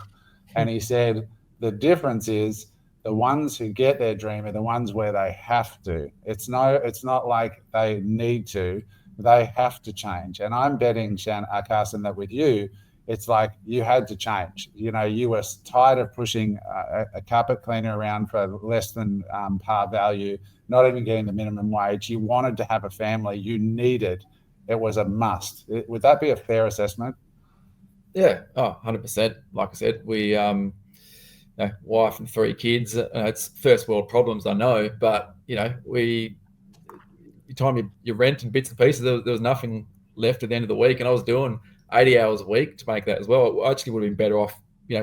Speaker 1: And he said, the difference is the ones who get their dream are the ones where they have to. It's not like they need to. They have to change. And I'm betting, Carson, that with you, it's like you had to change. You were tired of pushing a carpet cleaner around for less than par value, not even getting the minimum wage. You wanted to have a family. You needed. It was a must. Would that be a fair assessment?
Speaker 3: Yeah, 100%. Like I said, we, wife and 3 kids. It's first world problems, I know, but time your rent and bits and pieces, there was nothing left at the end of the week, and I was doing 80 hours a week to make that as well. I actually would have been better off,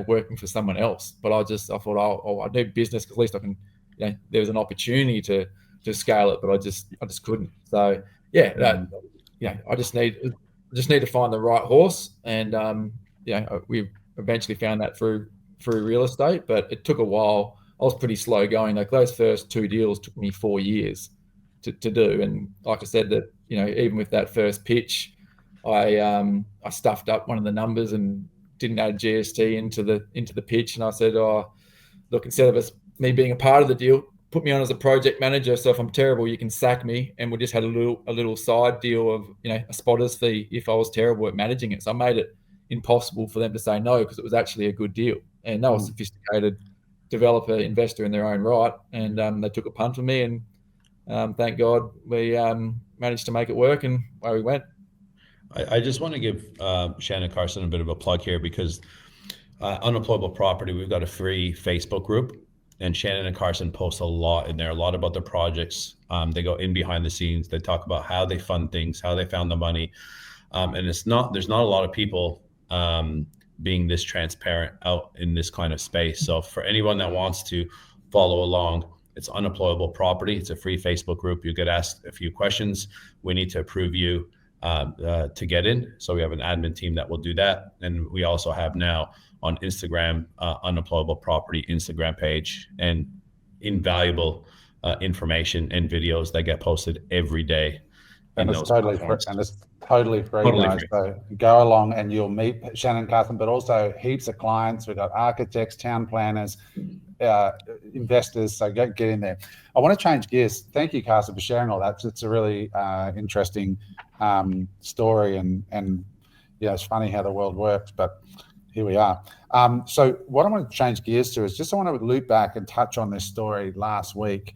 Speaker 3: working for someone else. But I thought, I need business because at least I can, there was an opportunity to scale it, but I just couldn't. So I just need to find the right horse, and we eventually found that through real estate, but it took a while. I was pretty slow going. Like those first 2 deals took me 4 years to do, and like I said, that even with that first pitch, I stuffed up one of the numbers and didn't add GST into the pitch, and I said, look, instead of me being a part of the deal, put me on as a project manager, so if I'm terrible you can sack me, and we just had a little side deal of a spotter's fee if I was terrible at managing it. So I made it impossible for them to say no, because it was actually a good deal, and they were sophisticated developer investor in their own right, and they took a punt on me, and thank God we managed to make it work, and away we went.
Speaker 4: I just want to give Shannon Carson a bit of a plug here, because Unemployable Property, we've got a free Facebook group, and Shannon and Carson post a lot in there, a lot about their projects. They go in behind the scenes. They talk about how they fund things, how they found the money. And there's not a lot of people being this transparent out in this kind of space. So for anyone that wants to follow along, it's Unemployable Property. It's a free Facebook group. You get asked a few questions. We need to approve you to get in. So we have an admin team that will do that. And we also have now on Instagram, Unemployable Property Instagram page, and invaluable information and videos that get posted every day.
Speaker 1: And it's totally free, guys. So go along and you'll meet Shannon Carson, but also heaps of clients. We've got architects, town planners, investors. So get in there. I want to change gears. Thank you, Carson, for sharing all that. It's a really interesting story, and it's funny how the world works, but here we are. So what I want to change gears to is I want to loop back and touch on this story last week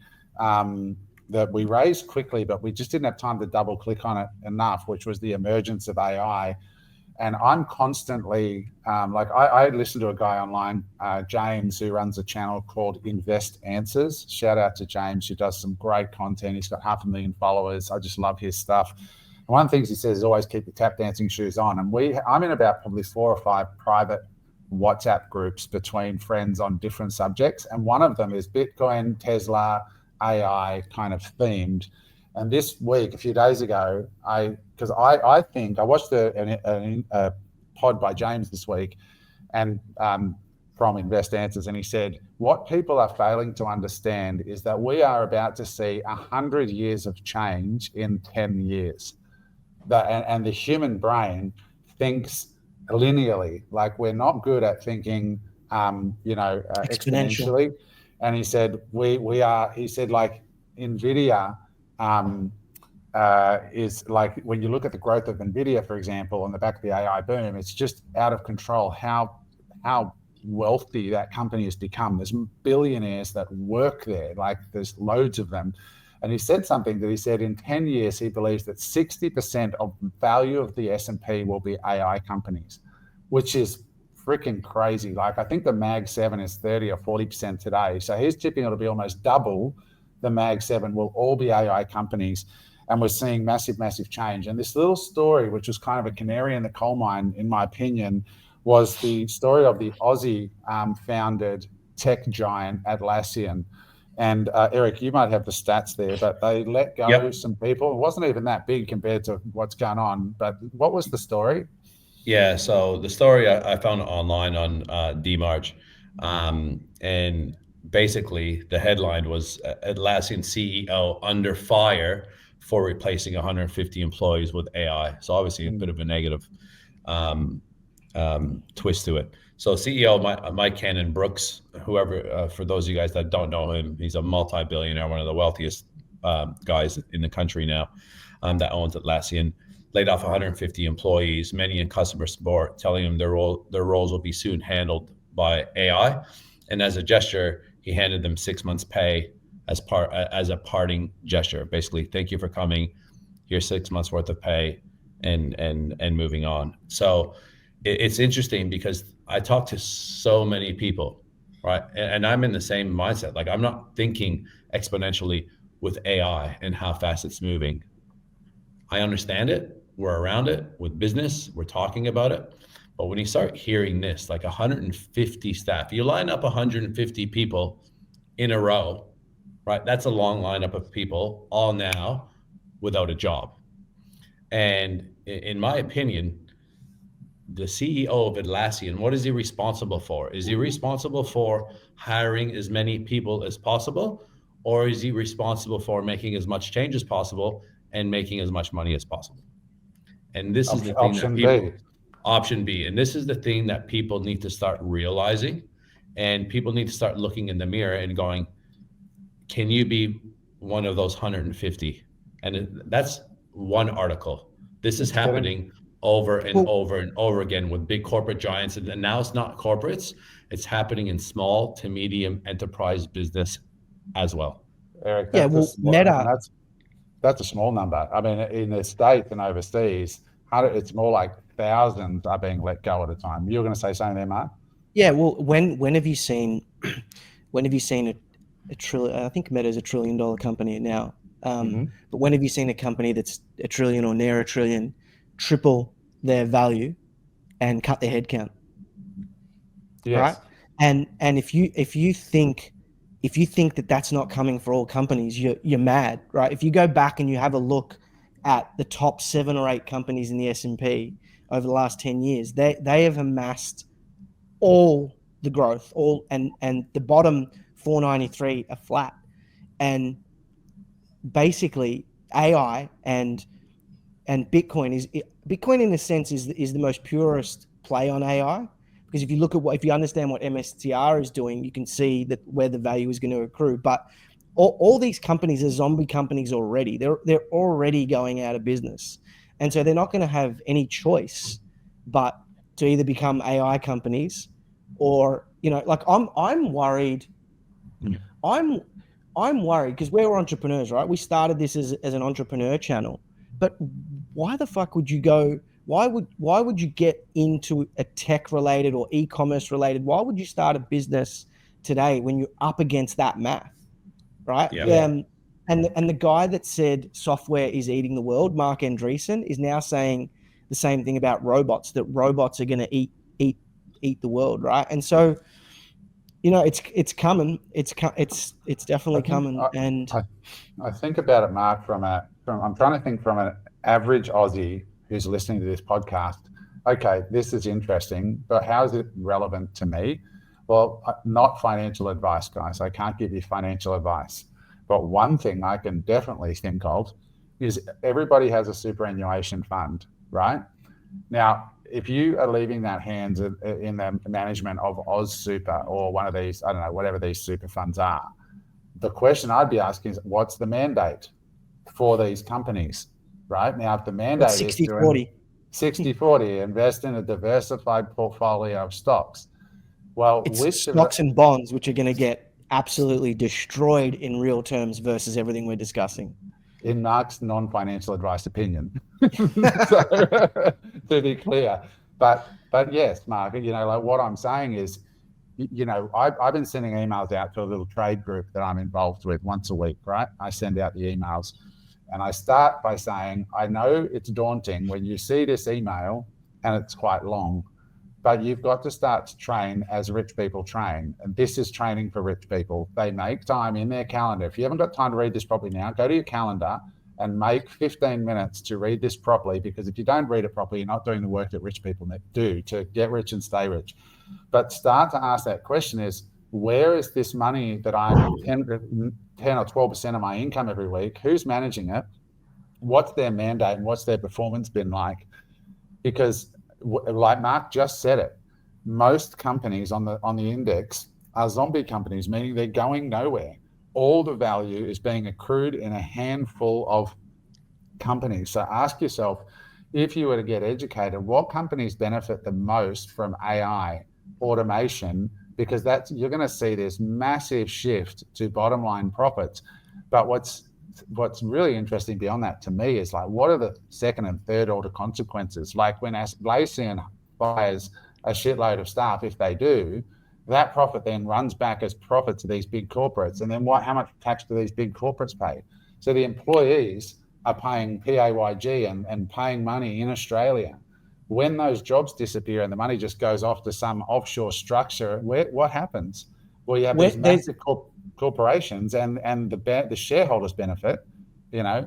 Speaker 1: that we raised quickly, but we just didn't have time to double click on it enough, which was the emergence of AI. And I'm constantly, I listen to a guy online, James, who runs a channel called Invest Answers. Shout out to James, who does some great content. He's got 500,000 followers. I just love his stuff. And one of the things he says is always keep your tap dancing shoes on. And I'm in about probably 4 or 5 private WhatsApp groups between friends on different subjects. And one of them is Bitcoin, Tesla, AI kind of themed. And this week, a few days ago, I think I watched a pod by James this week, and from Invest Answers, and he said, what people are failing to understand is that we are about to see 100 years of change in 10 years. And the human brain thinks linearly, like we're not good at thinking, exponentially. And he said, he said, like NVIDIA is like, when you look at the growth of NVIDIA, for example, on the back of the AI boom, it's just out of control how wealthy that company has become. There's billionaires that work there, like there's loads of them. And he said something that he said in 10 years, he believes that 60% of the value of the S&P will be AI companies, which is freaking crazy. Like I think the Mag 7 is 30 or 40% today. So he's tipping it'll be almost double the Mag 7 will all be AI companies. And we're seeing massive, massive change. And this little story, which was kind of a canary in the coal mine, in my opinion, was the story of the Aussie founded tech giant Atlassian. And Eric, you might have the stats there, but they let go some people. It wasn't even that big compared to what's going on. But what was the story?
Speaker 4: Yeah, so the story I found online on DMarch, and basically the headline was Atlassian CEO under fire for replacing 150 employees with AI. So obviously a bit of a negative twist to it. So CEO Mike Cannon-Brookes, whoever, for those of you guys that don't know him, he's a multi-billionaire, one of the wealthiest guys in the country now, that owns Atlassian, laid off 150 employees, many in customer support, telling them their roles will be soon handled by AI. And as a gesture, he handed them 6 months' pay as a parting gesture. Basically, thank you for coming. Here's 6 months worth of pay, and moving on. So it's interesting because I talk to so many people, right? And I'm in the same mindset. Like I'm not thinking exponentially with AI and how fast it's moving. I understand it. We're around it with business. We're talking about it. But when you start hearing this, like 150 staff, you line up 150 people in a row, right? That's a long lineup of people all now without a job. And in my opinion, the CEO of Atlassian, what is he responsible for? Is he responsible for hiring as many people as possible? Or is he responsible for making as much change as possible and making as much money as possible? And this is the thing that people, option B. And this is the thing that people need to start realizing, and people need to start looking in the mirror and going, can you be one of those 150? And that's one article. This is happening over and over and over again with big corporate giants. And now it's not corporates, it's happening in small to medium enterprise business as well.
Speaker 1: Eric, that's a small number. I mean, in the States and overseas, it's more like thousands are being let go at a time. You're going to say something there, Mark?
Speaker 2: Yeah. Well, when have you seen a trillion? I think Meta's $1 trillion company now. But when have you seen a company that's $1 trillion or near $1 trillion triple their value and cut their headcount?
Speaker 1: Yes.
Speaker 2: Right. And if you think that that's not coming for all companies, you're mad, right? If you go back and you have a look at the top 7 or 8 companies in the S&P over the last 10 years, they have amassed all the growth, and the bottom 493 are flat. And basically AI and Bitcoin in a sense is the most purest play on AI, because if you understand what MSTR is doing, you can see that where the value is going to accrue. But all these companies are zombie companies already. They're already going out of business, and so they're not going to have any choice but to either become AI companies, or like I'm worried. I'm worried because we're entrepreneurs, right? We started this as an entrepreneur channel, but why the fuck would you go? Why would you get into a tech related or e-commerce related? Why would you start a business today when you're up against that math, right?
Speaker 4: Yeah.
Speaker 2: And the guy that said software is eating the world, Mark Andreessen, is now saying the same thing about robots, that robots are going to eat the world, right? And so, it's coming. It's definitely coming. And
Speaker 1: I think about it, Mark, I'm trying to think from an average Aussie who's listening to this podcast, okay, this is interesting, but how is it relevant to me? Well, not financial advice, guys. I can't give you financial advice. But one thing I can definitely think of is everybody has a superannuation fund, right? Now, if you are leaving that hands in the management of Oz Super or one of these, I don't know, whatever these super funds are, the question I'd be asking is, what's the mandate for these companies, right? Now, if the mandate is
Speaker 2: 60-40.
Speaker 1: 60-40, invest in a diversified portfolio of stocks. Well,
Speaker 2: it's stocks and bonds, which are going to get absolutely destroyed in real terms versus everything we're discussing.
Speaker 1: In Mark's non-financial advice opinion, so, to be clear. But yes, Mark, like what I'm saying is, I've been sending emails out to a little trade group that I'm involved with once a week, right? I send out the emails and I start by saying, I know it's daunting when you see this email and it's quite long, but you've got to start to train as rich people train. And this is training for rich people. They make time in their calendar. If you haven't got time to read this properly now, go to your calendar and make 15 minutes to read this properly, because if you don't read it properly, you're not doing the work that rich people do to get rich and stay rich. But start to ask that question is, where is this money that I'm 10 or 12% of my income every week? Who's managing it? What's their mandate and what's their performance been like? Because like Mark just said it, most companies on the index are zombie companies, meaning they're going nowhere. All the value is being accrued in a handful of companies. So ask yourself, if you were to get educated, what companies benefit the most from AI, automation? Because you're going to see this massive shift to bottom line profits. But what's really interesting beyond that to me is, like, what are the second and third order consequences? Like when Atlassian fires a shitload of staff, if they do, that profit then runs back as profit to these big corporates. And then how much tax do these big corporates pay? So the employees are paying PAYG and paying money in Australia. When those jobs disappear and the money just goes off to some offshore structure, what happens? Well, you have these massive corporations and the shareholders benefit,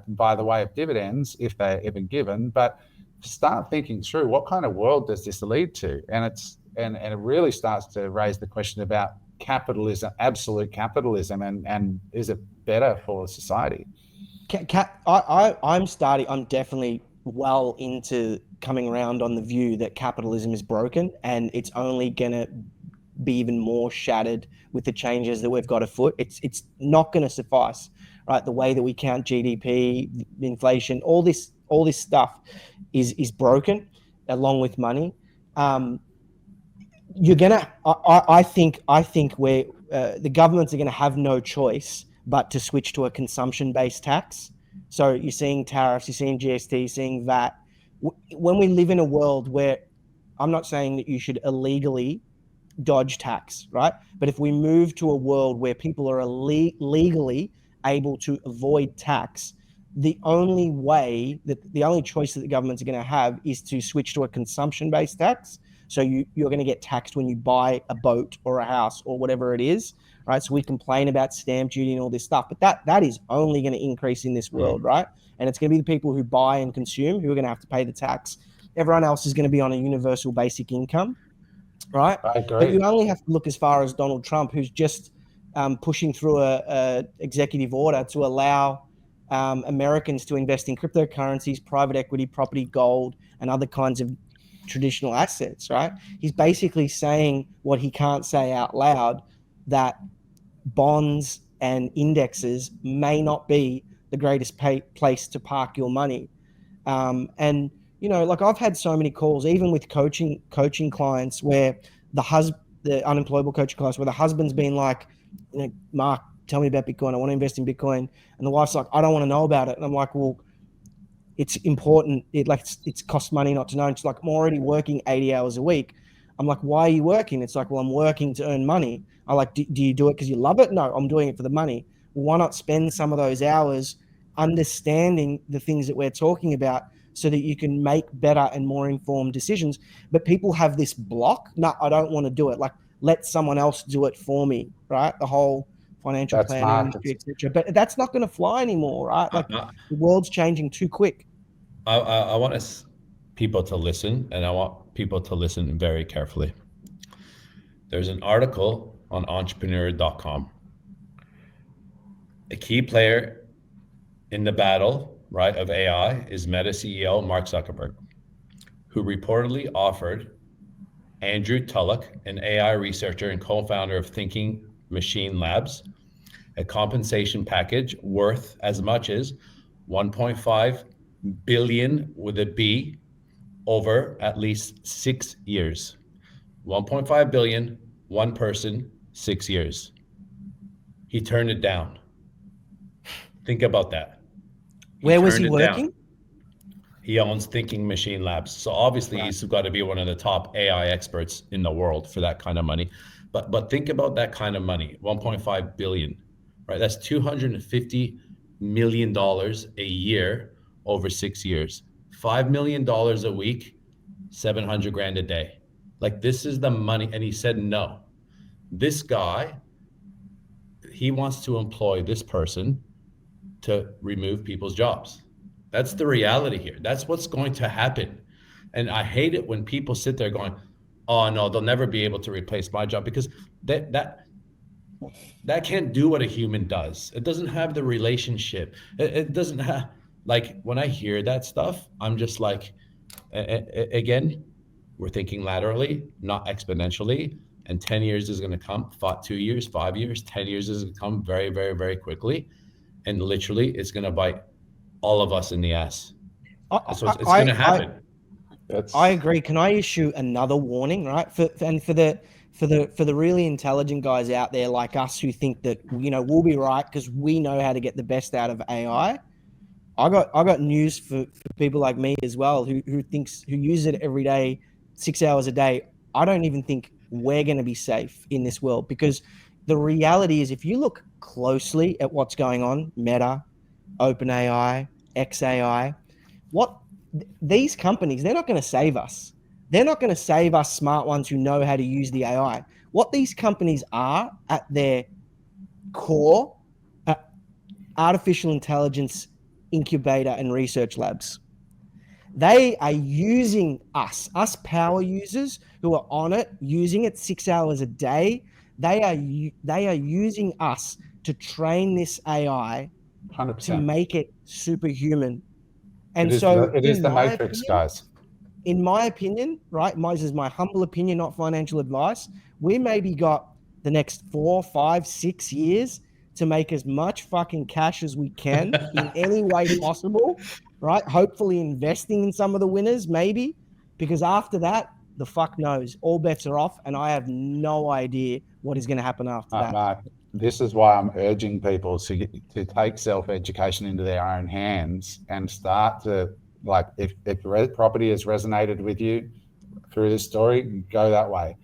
Speaker 1: by the way of dividends, if they're ever given. But start thinking through, what kind of world does this lead to? And it really starts to raise the question about capitalism, absolute capitalism, and is it better for society?
Speaker 2: I'm definitely well into coming around on the view that capitalism is broken, and it's only going to be even more shattered with the changes that we've got afoot. It's not going to suffice, right? The way that we count GDP, inflation, all this stuff is broken, along with money. I think where the governments are going to have no choice but to switch to a consumption-based tax. So you're seeing tariffs, you're seeing GST, you're seeing VAT. When we live in a world where, I'm not saying that you should illegally dodge tax, right? But if we move to a world where people are legally able to avoid tax, the only choice that the governments are going to have is to switch to a consumption-based tax. So you're going to get taxed when you buy a boat or a house or whatever it is, right? So we complain about stamp duty and all this stuff, but that is only going to increase in this world, right? And it's going to be the people who buy and consume who are going to have to pay the tax. Everyone else is going to be on a universal basic income, right?
Speaker 1: I agree.
Speaker 2: But you only have to look as far as Donald Trump, who's just pushing through a executive order to allow Americans to invest in cryptocurrencies, private equity, property, gold, and other kinds of traditional assets, right? He's basically saying what he can't say out loud, that bonds and indexes may not be the greatest place to park your money. And, like I've had so many calls, even with coaching clients, where the unemployable coaching clients, where the husband's been like, Mark, tell me about Bitcoin. I want to invest in Bitcoin. And the wife's like, I don't want to know about it. And I'm like, well, it's important. It's cost money not to know. And she's like, I'm already working 80 hours a week. I'm like, why are you working? It's like, well, I'm working to earn money. I like, do you do it because you love it? No, I'm doing it for the money. Well, why not spend some of those hours understanding the things that we're talking about so that you can make better and more informed decisions? But people have this block. No, I don't want to do it. Like, let someone else do it for me, right? The whole financial planning, etc. But that's not going to fly anymore, right? Like the world's changing too quick.
Speaker 4: I want to people to listen, and I want people to listen very carefully. There's an article on entrepreneur.com. A key player in the battle, right, of AI is Meta CEO Mark Zuckerberg, who reportedly offered Andrew Tulloch, an AI researcher and co-founder of Thinking Machine Labs, a compensation package worth as much as 1.5 billion with a B over at least 6 years. 1.5 billion, one person, 6 years. He turned it down. Think about that.
Speaker 2: Where was he working?
Speaker 4: He owns Thinking Machine Labs. So obviously he's got to be one of the top AI experts in the world for that kind of money. But think about that kind of money, 1.5 billion, right? That's $250 million a year over 6 years. $5 million a week, 700 grand a day. Like, this is the money. And he said, no, this guy, he wants to employ this person to remove people's jobs. That's the reality here. That's what's going to happen. And I hate it when people sit there going, oh no, they'll never be able to replace my job, because that can't do what a human does. It doesn't have the relationship. It doesn't have, like, when I hear that stuff, I'm just like, again, we're thinking laterally, not exponentially. And 10 years is going to come, 2 years, 5 years, 10 years is going to come very, very, very quickly. And literally, it's going to bite all of us in the ass. That's what's going to happen.
Speaker 2: I agree. Can I issue another warning, right? For the really intelligent guys out there like us who think that, you know, we'll be right because we know how to get the best out of AI. I got news for people like me as well who use it every day, 6 hours a day. I don't even think we're going to be safe in this world, because the reality is, if you look closely at what's going on, Meta, OpenAI, XAI, these companies, they're not going to save us. They're not going to save us smart ones who know how to use the AI. What these companies are at their core, artificial intelligence incubator and research labs. They are using us power users who are on it, using it 6 hours a day. They are using us to train this AI
Speaker 1: 100%.
Speaker 2: to make it superhuman. And
Speaker 1: it is the Matrix, guys.
Speaker 2: In my opinion, right, this is my humble opinion, not financial advice, we maybe got the next 4, 5, 6 years to make as much fucking cash as we can in any way possible, right? Hopefully investing in some of the winners, maybe, because after that, the fuck knows. All bets are off, and I have no idea what is going to happen after that.
Speaker 1: Mark, this is why I'm urging people to take self-education into their own hands and start to, like, if property has resonated with you through this story, go that way.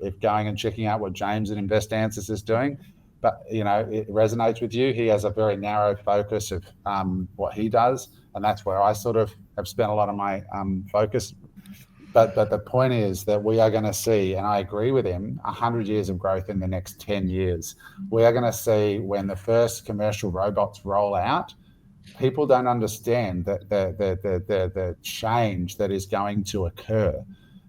Speaker 1: If going and checking out what James at Invest Answers is doing, but you know, it resonates with you. He has a very narrow focus of what he does, and that's where I sort of have spent a lot of my focus. But the point is that we are going to see, and I agree with him, 100 years of growth in the next 10 years. We are going to see, when the first commercial robots roll out, people don't understand that the change that is going to occur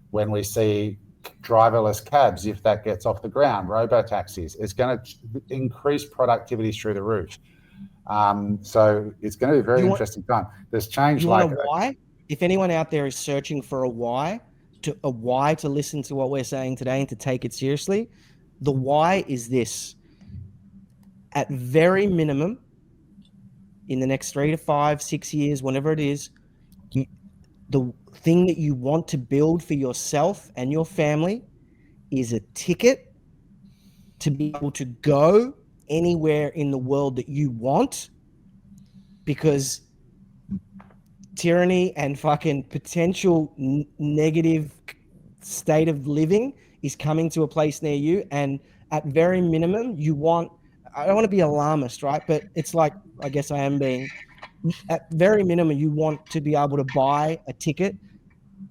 Speaker 1: when we see driverless cabs, if that gets off the ground, robo-taxis. It's going to increase productivity through the roof. So it's going to be a very interesting time. There's change.
Speaker 2: You want a why? If anyone out there is searching for a why to listen to what we're saying today and to take it seriously, the why is this. At very minimum, in the next 3 to 5, 6 years, whatever it is, the thing that you want to build for yourself and your family is a ticket to be able to go anywhere in the world that you want, because tyranny and fucking potential negative state of living is coming to a place near you. And at very minimum, you want, I don't want to be alarmist, right? But it's like, I guess I am being, at very minimum, you want to be able to buy a ticket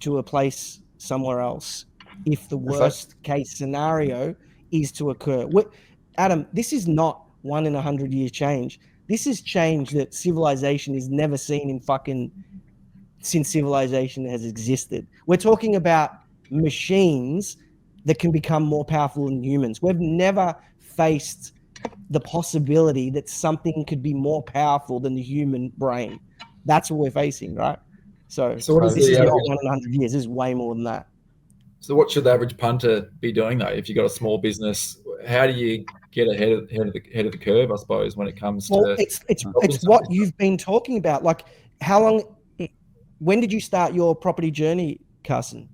Speaker 2: to a place somewhere else if the worst case scenario is to occur. Adam, this is not 1 in 100 year change. This is change that civilization has never seen in fucking since civilization has existed. We're talking about machines that can become more powerful than humans. We've never faced the possibility that something could be more powerful than the human brain. That's what we're facing, right? So
Speaker 3: what is
Speaker 2: this
Speaker 3: the
Speaker 2: is not
Speaker 3: average?
Speaker 2: 1 in 100 years. This is way more than that.
Speaker 3: So what should the average punter be doing though? If you've got a small business, how do you get ahead of the curve, I suppose, when it comes
Speaker 2: Well,
Speaker 3: to
Speaker 2: it's what you've been talking about. Like, how long? When did you start your property journey, Carson?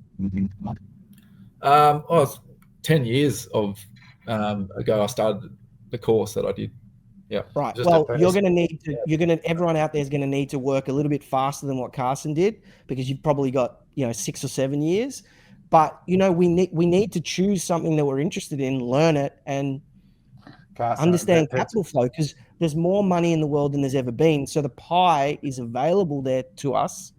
Speaker 3: It's 10 years ago. I started the course that I did. Yeah.
Speaker 2: Right.
Speaker 1: Just
Speaker 2: Well,
Speaker 1: at
Speaker 2: you're
Speaker 1: first.
Speaker 2: going to need to. Everyone out there is going to need to work a little bit faster than what Carson did, because you've probably got 6 or 7 years. But we need to choose something that we're interested in, learn it, and
Speaker 1: Carson,
Speaker 2: understand capital flow, because there's more money in the world than there's ever been. So the pie is available there to us.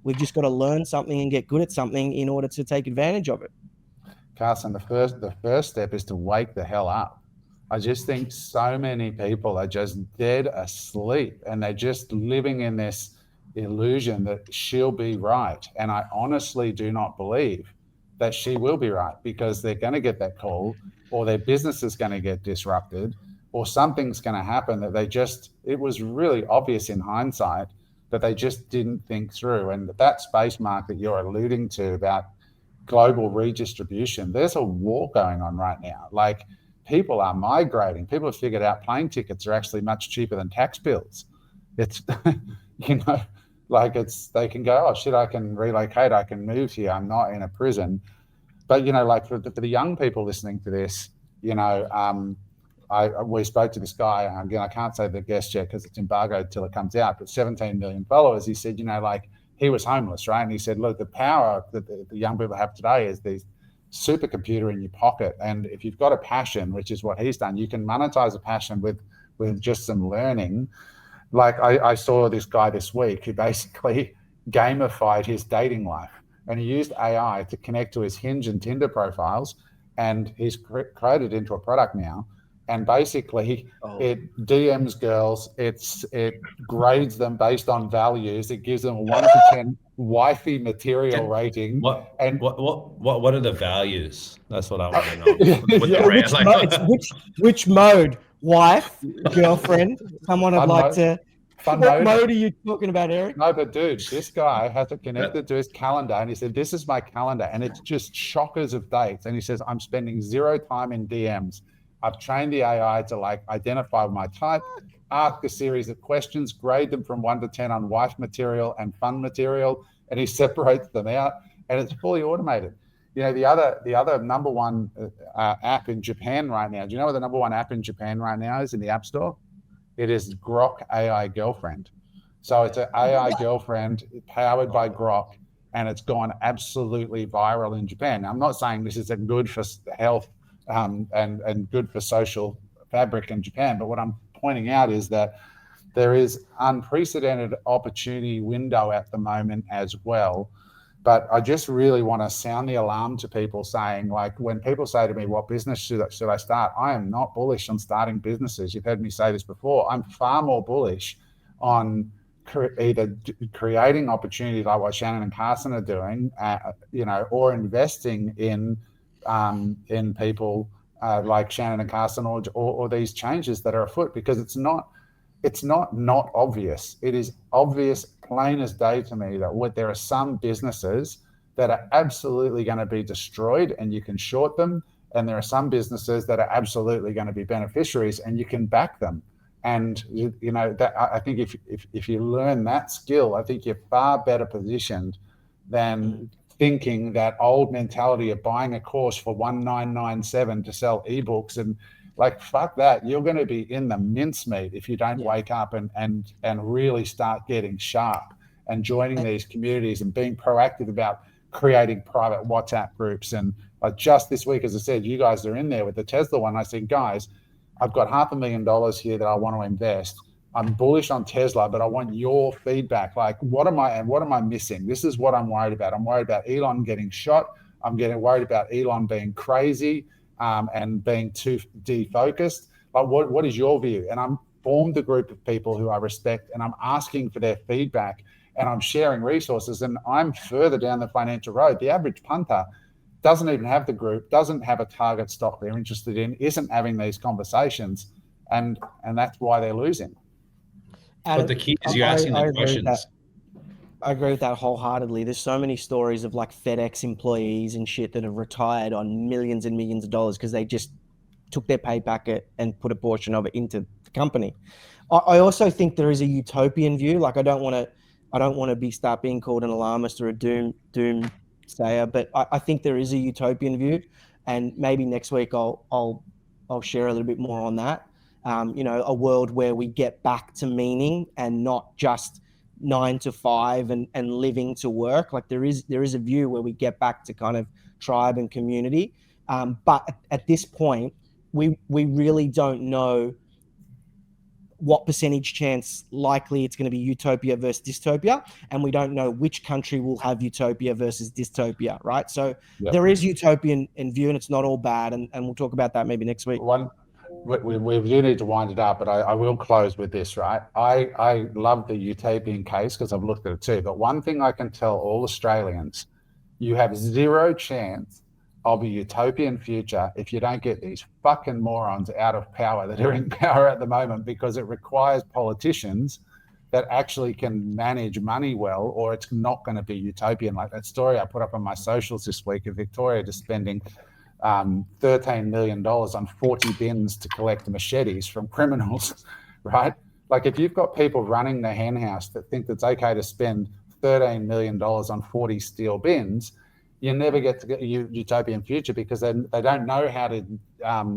Speaker 2: We've just got to learn something and get good at something in order to take advantage of it.
Speaker 1: Carson, the first step is to wake the hell up. I just think so many people are just dead asleep, and they're just living in this illusion that she'll be right. And I honestly do not believe that she will be right, because they're going to get that call, or their business is going to get disrupted, or something's going to happen that it was really obvious in hindsight that they just didn't think through. And that space, Mark, that you're alluding to about global redistribution, there's a war going on right now. Like, people are migrating. People have figured out plane tickets are actually much cheaper than tax bills. It's, they can go, oh shit, I can relocate, I can move here, I'm not in a prison. But, for the young people listening to this, we spoke to this guy, again, I can't say the guest yet because it's embargoed till it comes out, but 17 million followers. He said, he was homeless, right? And he said, look, the power that the young people have today is these supercomputer in your pocket. And if you've got a passion, which is what he's done, you can monetize a passion with just some learning. Like I saw this guy this week who basically gamified his dating life, and he used AI to connect to his Hinge and Tinder profiles, and he's created into a product now. And basically it DMs girls, it grades them based on values, it gives them a 1 to 10 wifey material rating.
Speaker 4: What are the values? That's what I want to know.
Speaker 2: Which mode? Wife, girlfriend, someone I'd like to.
Speaker 1: Fun
Speaker 2: what
Speaker 1: mode.
Speaker 2: mode are you talking about, Eric?
Speaker 1: No, but dude, this guy has it connected to his calendar, and he said, this is my calendar, and it's just shockers of dates. And he says, I'm spending 0 time in DMs. I've trained the AI to identify my type, ask a series of questions, grade them from 1 to 10 on wife material and fun material, and he separates them out, and it's fully automated. The other number one app in Japan right now, do you know what the number one app in Japan right now is in the App Store? It is Grok AI Girlfriend. So it's an AI girlfriend powered by Grok, and it's gone absolutely viral in Japan. Now, I'm not saying this isn't good for health and good for social fabric in Japan, but what I'm pointing out is that there is unprecedented opportunity window at the moment as well. But I just really want to sound the alarm to people, saying, when people say to me, what business should I start? I am not bullish on starting businesses. You've heard me say this before. I'm far more bullish on either creating opportunities like what Shannon and Carson are doing, or investing in people like Shannon and Carson, or these changes that are afoot, because it's not obvious. It is obvious, plain as day to me, that there are some businesses that are absolutely going to be destroyed and you can short them, and there are some businesses that are absolutely going to be beneficiaries and you can back them. And that, I think if you learn that skill, I think you're far better positioned than thinking that old mentality of buying a course for $19.97 to sell ebooks, and fuck that. You're going to be in the mincemeat if you don't wake up and really start getting sharp and joining these communities and being proactive about creating private WhatsApp groups. And just this week, as I said, you guys are in there with the Tesla one. I said, guys, I've got $500,000 here that I want to invest. I'm bullish on Tesla, but I want your feedback. What am I missing? This is what I'm worried about. I'm worried about Elon getting shot. I'm getting worried about Elon being crazy and being too defocused. What is your view? And I'm formed a group of people who I respect, and I'm asking for their feedback. and I'm sharing resources, and I'm further down the financial road. The average punter doesn't even have the group, doesn't have a target stock they're interested in, isn't having these conversations, and that's why they're losing.
Speaker 4: But the key is you're asking the questions.
Speaker 2: I agree with that wholeheartedly. There's so many stories of like FedEx employees and shit that have retired on millions and millions of dollars because they just took their pay packet and put a portion of it into the company. I also think there is a utopian view. Like I don't want to start being called an alarmist or a doomsayer, but I think there is a utopian view, and maybe next week I'll share a little bit more on that. A world where we get back to meaning and not just 9 to 5 and living to work. Like there is a view where we get back to kind of tribe and community. But at this point, we really don't know what percentage chance likely it's going to be utopia versus dystopia, and we don't know which country will have utopia versus dystopia, right? So there is utopian in view, and it's not all bad, and we'll talk about that maybe next week.
Speaker 1: We do need to wind it up, but I will close with this, right? I love the utopian case because I've looked at it too. But one thing I can tell all Australians, you have zero chance of a utopian future if you don't get these fucking morons out of power that are in power at the moment, because it requires politicians that actually can manage money well, or it's not going to be utopian. Like that story I put up on my socials this week of Victoria just spending $13 million on 40 bins to collect machetes from criminals, right? Like if you've got people running the hen house that think it's okay to spend $13 million on 40 steel bins, you never get to get a utopian future because they don't know how to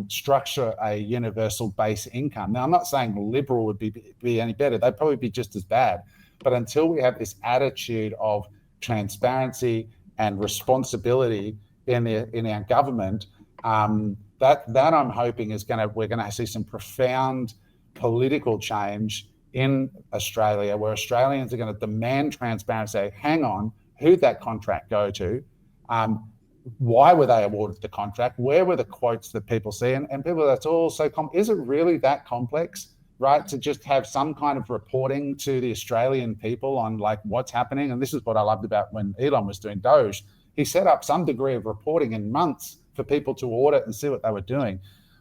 Speaker 1: structure a universal base income. Now, I'm not saying liberal would be any better. They'd probably be just as bad. But until we have this attitude of transparency and responsibility in our government, that I'm hoping we're gonna see some profound political change in Australia, where Australians are going to demand transparency. Hang on, who'd that contract go to? Why were they awarded the contract? Where were the quotes that people see? And people, that's all so is it really that complex, right? To just have some kind of reporting to the Australian people on like what's happening. And this is what I loved about when Elon was doing Doge. He set up some degree of reporting in months for people to audit and see what they were doing.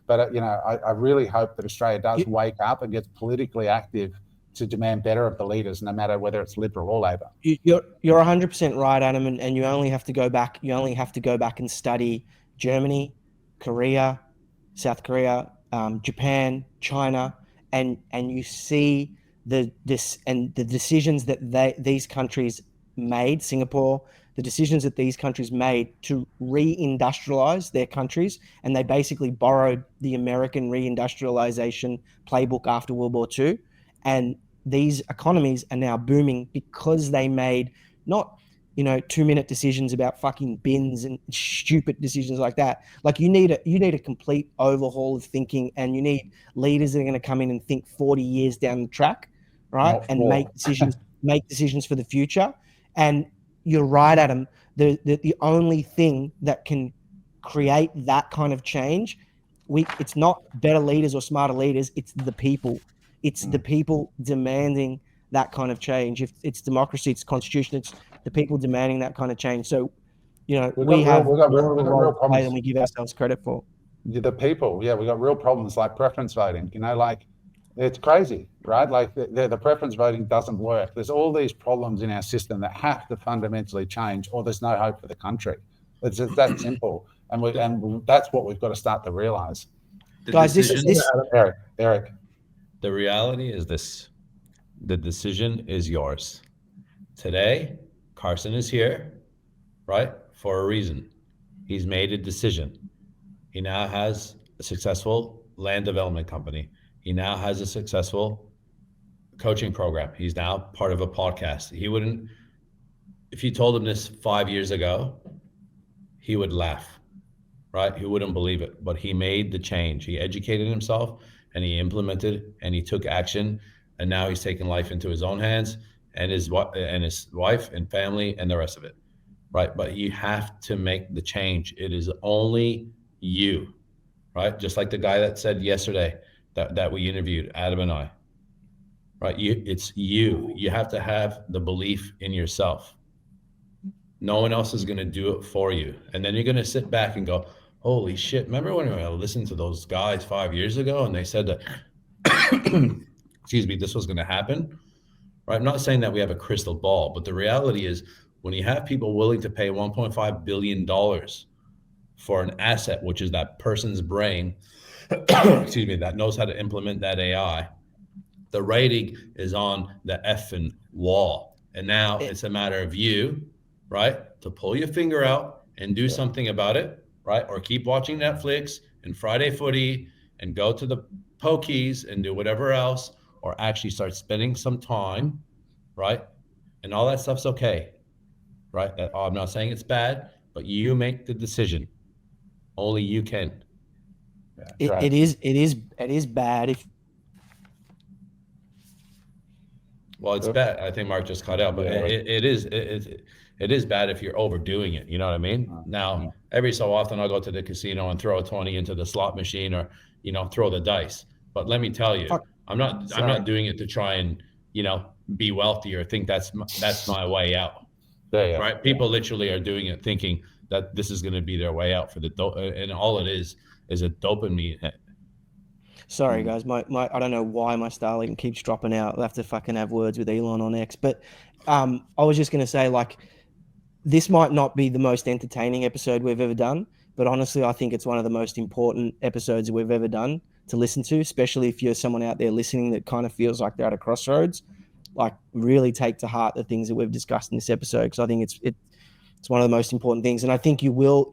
Speaker 1: But, I really hope that Australia does wake up and gets politically active to demand better of the leaders, no matter whether it's Liberal or Labor.
Speaker 2: You're 100% right, Adam, and you only have to go back. You only have to go back and study Germany, Korea, South Korea, Japan, China, and you see the decisions that these countries made. Singapore, the decisions that these countries made to re-industrialize their countries, and they basically borrowed the American re-industrialization playbook after World War II, and these economies are now booming because they made not 2-minute decisions about fucking bins and stupid decisions like that. Like you need a complete overhaul of thinking, and you need leaders that are going to come in and think 40 years down the track, right? And make decisions for the future. And you're right, Adam. The only thing that can create that kind of change, it's not better leaders or smarter leaders. It's the people. It's the people demanding that kind of change. If it's democracy, it's constitution, it's the people demanding that kind of change. So, we have real problems than we give ourselves credit for.
Speaker 1: The people, we got real problems like preference voting. It's crazy, right? Like the preference voting doesn't work. There's all these problems in our system that have to fundamentally change, or there's no hope for the country. It's just that simple, and that's what we've got to start to realize.
Speaker 2: Guys, this
Speaker 1: Eric.
Speaker 4: The reality is this: the decision is yours. Today, Carson is here, right, for a reason. He's made a decision. He now has a successful land development company. He now has a successful coaching program. He's now part of a podcast. If you told him this 5 years ago, he would laugh, right? He wouldn't believe it, but he made the change. He educated himself, and he implemented, and he took action, and now he's taking life into his own hands, and his wife and family and the rest of it, right? But you have to make the change. It is only you, right? Just like the guy that said yesterday that we interviewed, Adam and I. right? It's you. You have to have the belief in yourself. No one else is going to do it for you. And then you're going to sit back and go, holy shit, remember when I listened to those guys 5 years ago and they said that, excuse me, this was going to happen? Right? I'm not saying that we have a crystal ball, but the reality is when you have people willing to pay $1.5 billion for an asset, which is that person's brain, excuse me, that knows how to implement that AI, the writing is on the effing wall. And now it's a matter of you, right, to pull your finger out and do something about it, right? Or keep watching Netflix and Friday Footy and go to the pokies and do whatever else, or actually start spending some time, right? And all that stuff's okay, right? I'm not saying it's bad, but you make the decision. Only you can.
Speaker 2: It is bad if.
Speaker 4: Well, it's bad. I think Mark just cut out, but it is bad if you're overdoing it. You know what I mean? Now, every so often I'll go to the casino and throw a 20 into the slot machine, or, you know, throw the dice. But let me tell you, I'm not doing it to try and, you know, be wealthy or think that's my way out. Right? People literally are doing it thinking that this is going to be their way out for and all it is a dopamine hit.
Speaker 2: Sorry, guys. My I don't know why my Starlink keeps dropping out. I'll have to fucking have words with Elon on X. But I was just going to say, like, this might not be the most entertaining episode we've ever done, but honestly, I think it's one of the most important episodes we've ever done to listen to, especially if you're someone out there listening that kind of feels like they're at a crossroads. Like, really take to heart the things that we've discussed in this episode, because I think it's one of the most important things. And I think you will,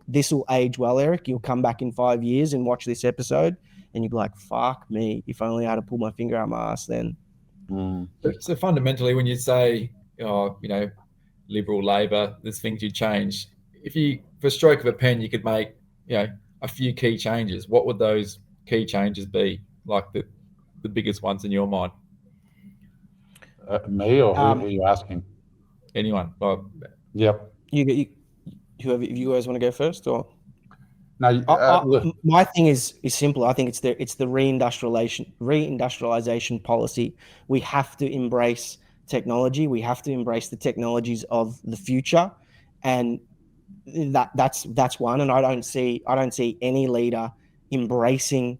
Speaker 2: this will age well, Eric. You'll come back in 5 years and watch this episode and you'll be like, fuck me, if only I had to pull my finger out my ass then.
Speaker 3: So fundamentally, when you say, you know, Liberal, Labor, there's things you change. If you, for a stroke of a pen, you could make, you know, a few key changes. What would those key changes be? Like the biggest ones in your mind?
Speaker 1: Me, or who are you asking?
Speaker 3: Anyone.
Speaker 1: Yep.
Speaker 2: Whoever, if you guys want to go first, or
Speaker 1: no?
Speaker 2: My thing is simple. I think it's the reindustrialization policy. We have to embrace technology. We have to embrace the technologies of the future, and that's one. And I don't see any leader embracing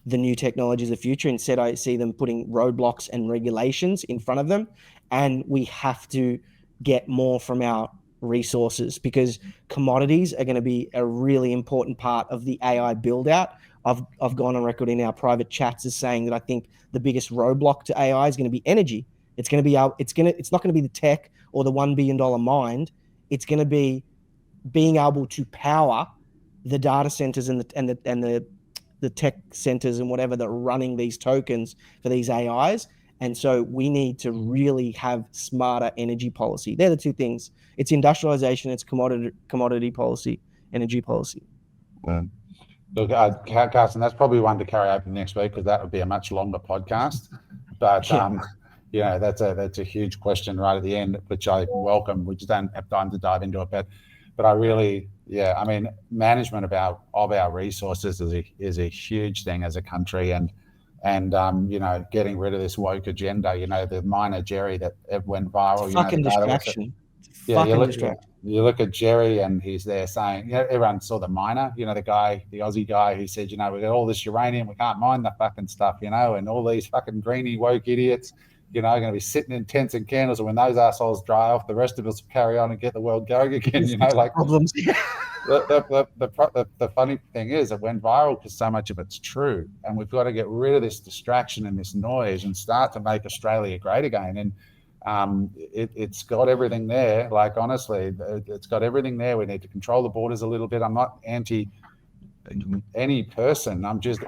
Speaker 2: the new technologies of the future. Instead, I see them putting roadblocks and regulations in front of them, and we have to get more from our resources, because commodities are going to be a really important part of the AI build out. I've gone on record in our private chats as saying that I think the biggest roadblock to AI is going to be energy. It's not going to be the tech or the $1 billion mind. It's going to be being able to power the data centers and the tech centers and whatever that are running these tokens for these AIs. And so we need to really have smarter energy policy. They're the two things. It's industrialization, it's commodity policy, energy policy.
Speaker 1: Look, Carson, that's probably one to carry over next week, because that would be a much longer podcast. But you know, that's a huge question right at the end, which I welcome. We just don't have time to dive into it, but I really, I mean, management of our resources is a huge thing as a country, and you know, getting rid of this woke agenda. You know, the miner Jerry that went viral.
Speaker 2: It's a fucking distraction.
Speaker 1: You look at Jerry, and he's there saying, you know, everyone saw the miner, you know, the Aussie guy who said, you know, we got all this uranium, we can't mine the fucking stuff, you know, and all these fucking greeny woke idiots, you know, are going to be sitting in tents and candles, and when those assholes dry off, the rest of us will carry on and get the world going again, you know, like
Speaker 2: problems.
Speaker 1: The funny thing is, it went viral because so much of it's true, and we've got to get rid of this distraction and this noise and start to make Australia great again. And it's got everything there. Like, honestly, it's got everything there. We need to control the borders a little bit. I'm not anti any person. I'm just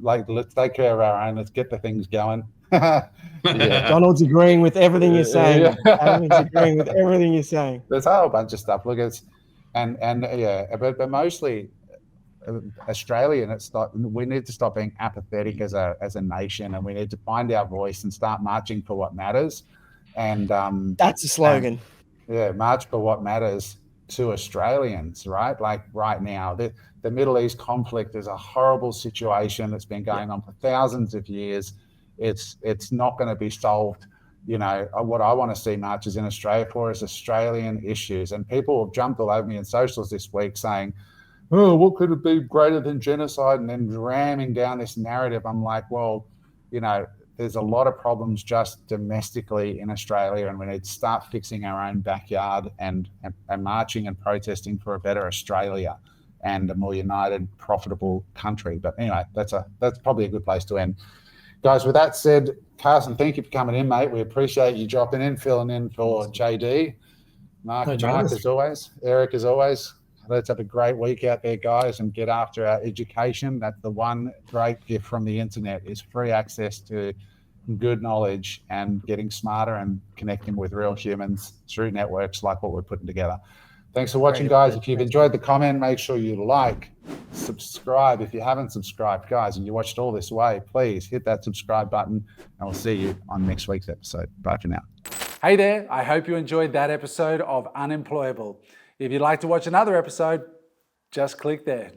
Speaker 1: like, let's take care of our own. Let's get the things going.
Speaker 2: Donald's agreeing with everything you're saying. Donald's agreeing with everything you're saying.
Speaker 1: There's a whole bunch of stuff. Look, it's but mostly Australian. We need to stop being apathetic as a nation, and we need to find our voice and start marching for what matters. And
Speaker 2: that's a slogan.
Speaker 1: March for what matters to Australians, right? Like right now, the Middle East conflict is a horrible situation that's been going on for thousands of years. it's not going to be solved. You know, what I want to see marches in Australia for is Australian issues. And people have jumped all over me in socials this week saying, oh, what could it be greater than genocide? And then ramming down this narrative. I'm like, well, you know, there's a lot of problems just domestically in Australia, and we need to start fixing our own backyard and marching and protesting for a better Australia and a more united, profitable country. But anyway, that's probably a good place to end. Guys, with that said, Carson, thank you for coming in, mate. We appreciate you dropping in, filling in for JD. Mark, as always. Eric, as always. Let's have a great week out there, guys, and get after our education. That's the one great gift from the internet, is free access to good knowledge and getting smarter and connecting with real humans through networks like what we're putting together. Thanks for watching, guys. If you've enjoyed the comment, make sure you like, subscribe. If you haven't subscribed, guys, and you watched all this way, please hit that subscribe button, and we'll see you on next week's episode. Bye for now. Hey there. I hope you enjoyed that episode of Unemployable. If you'd like to watch another episode, just click there.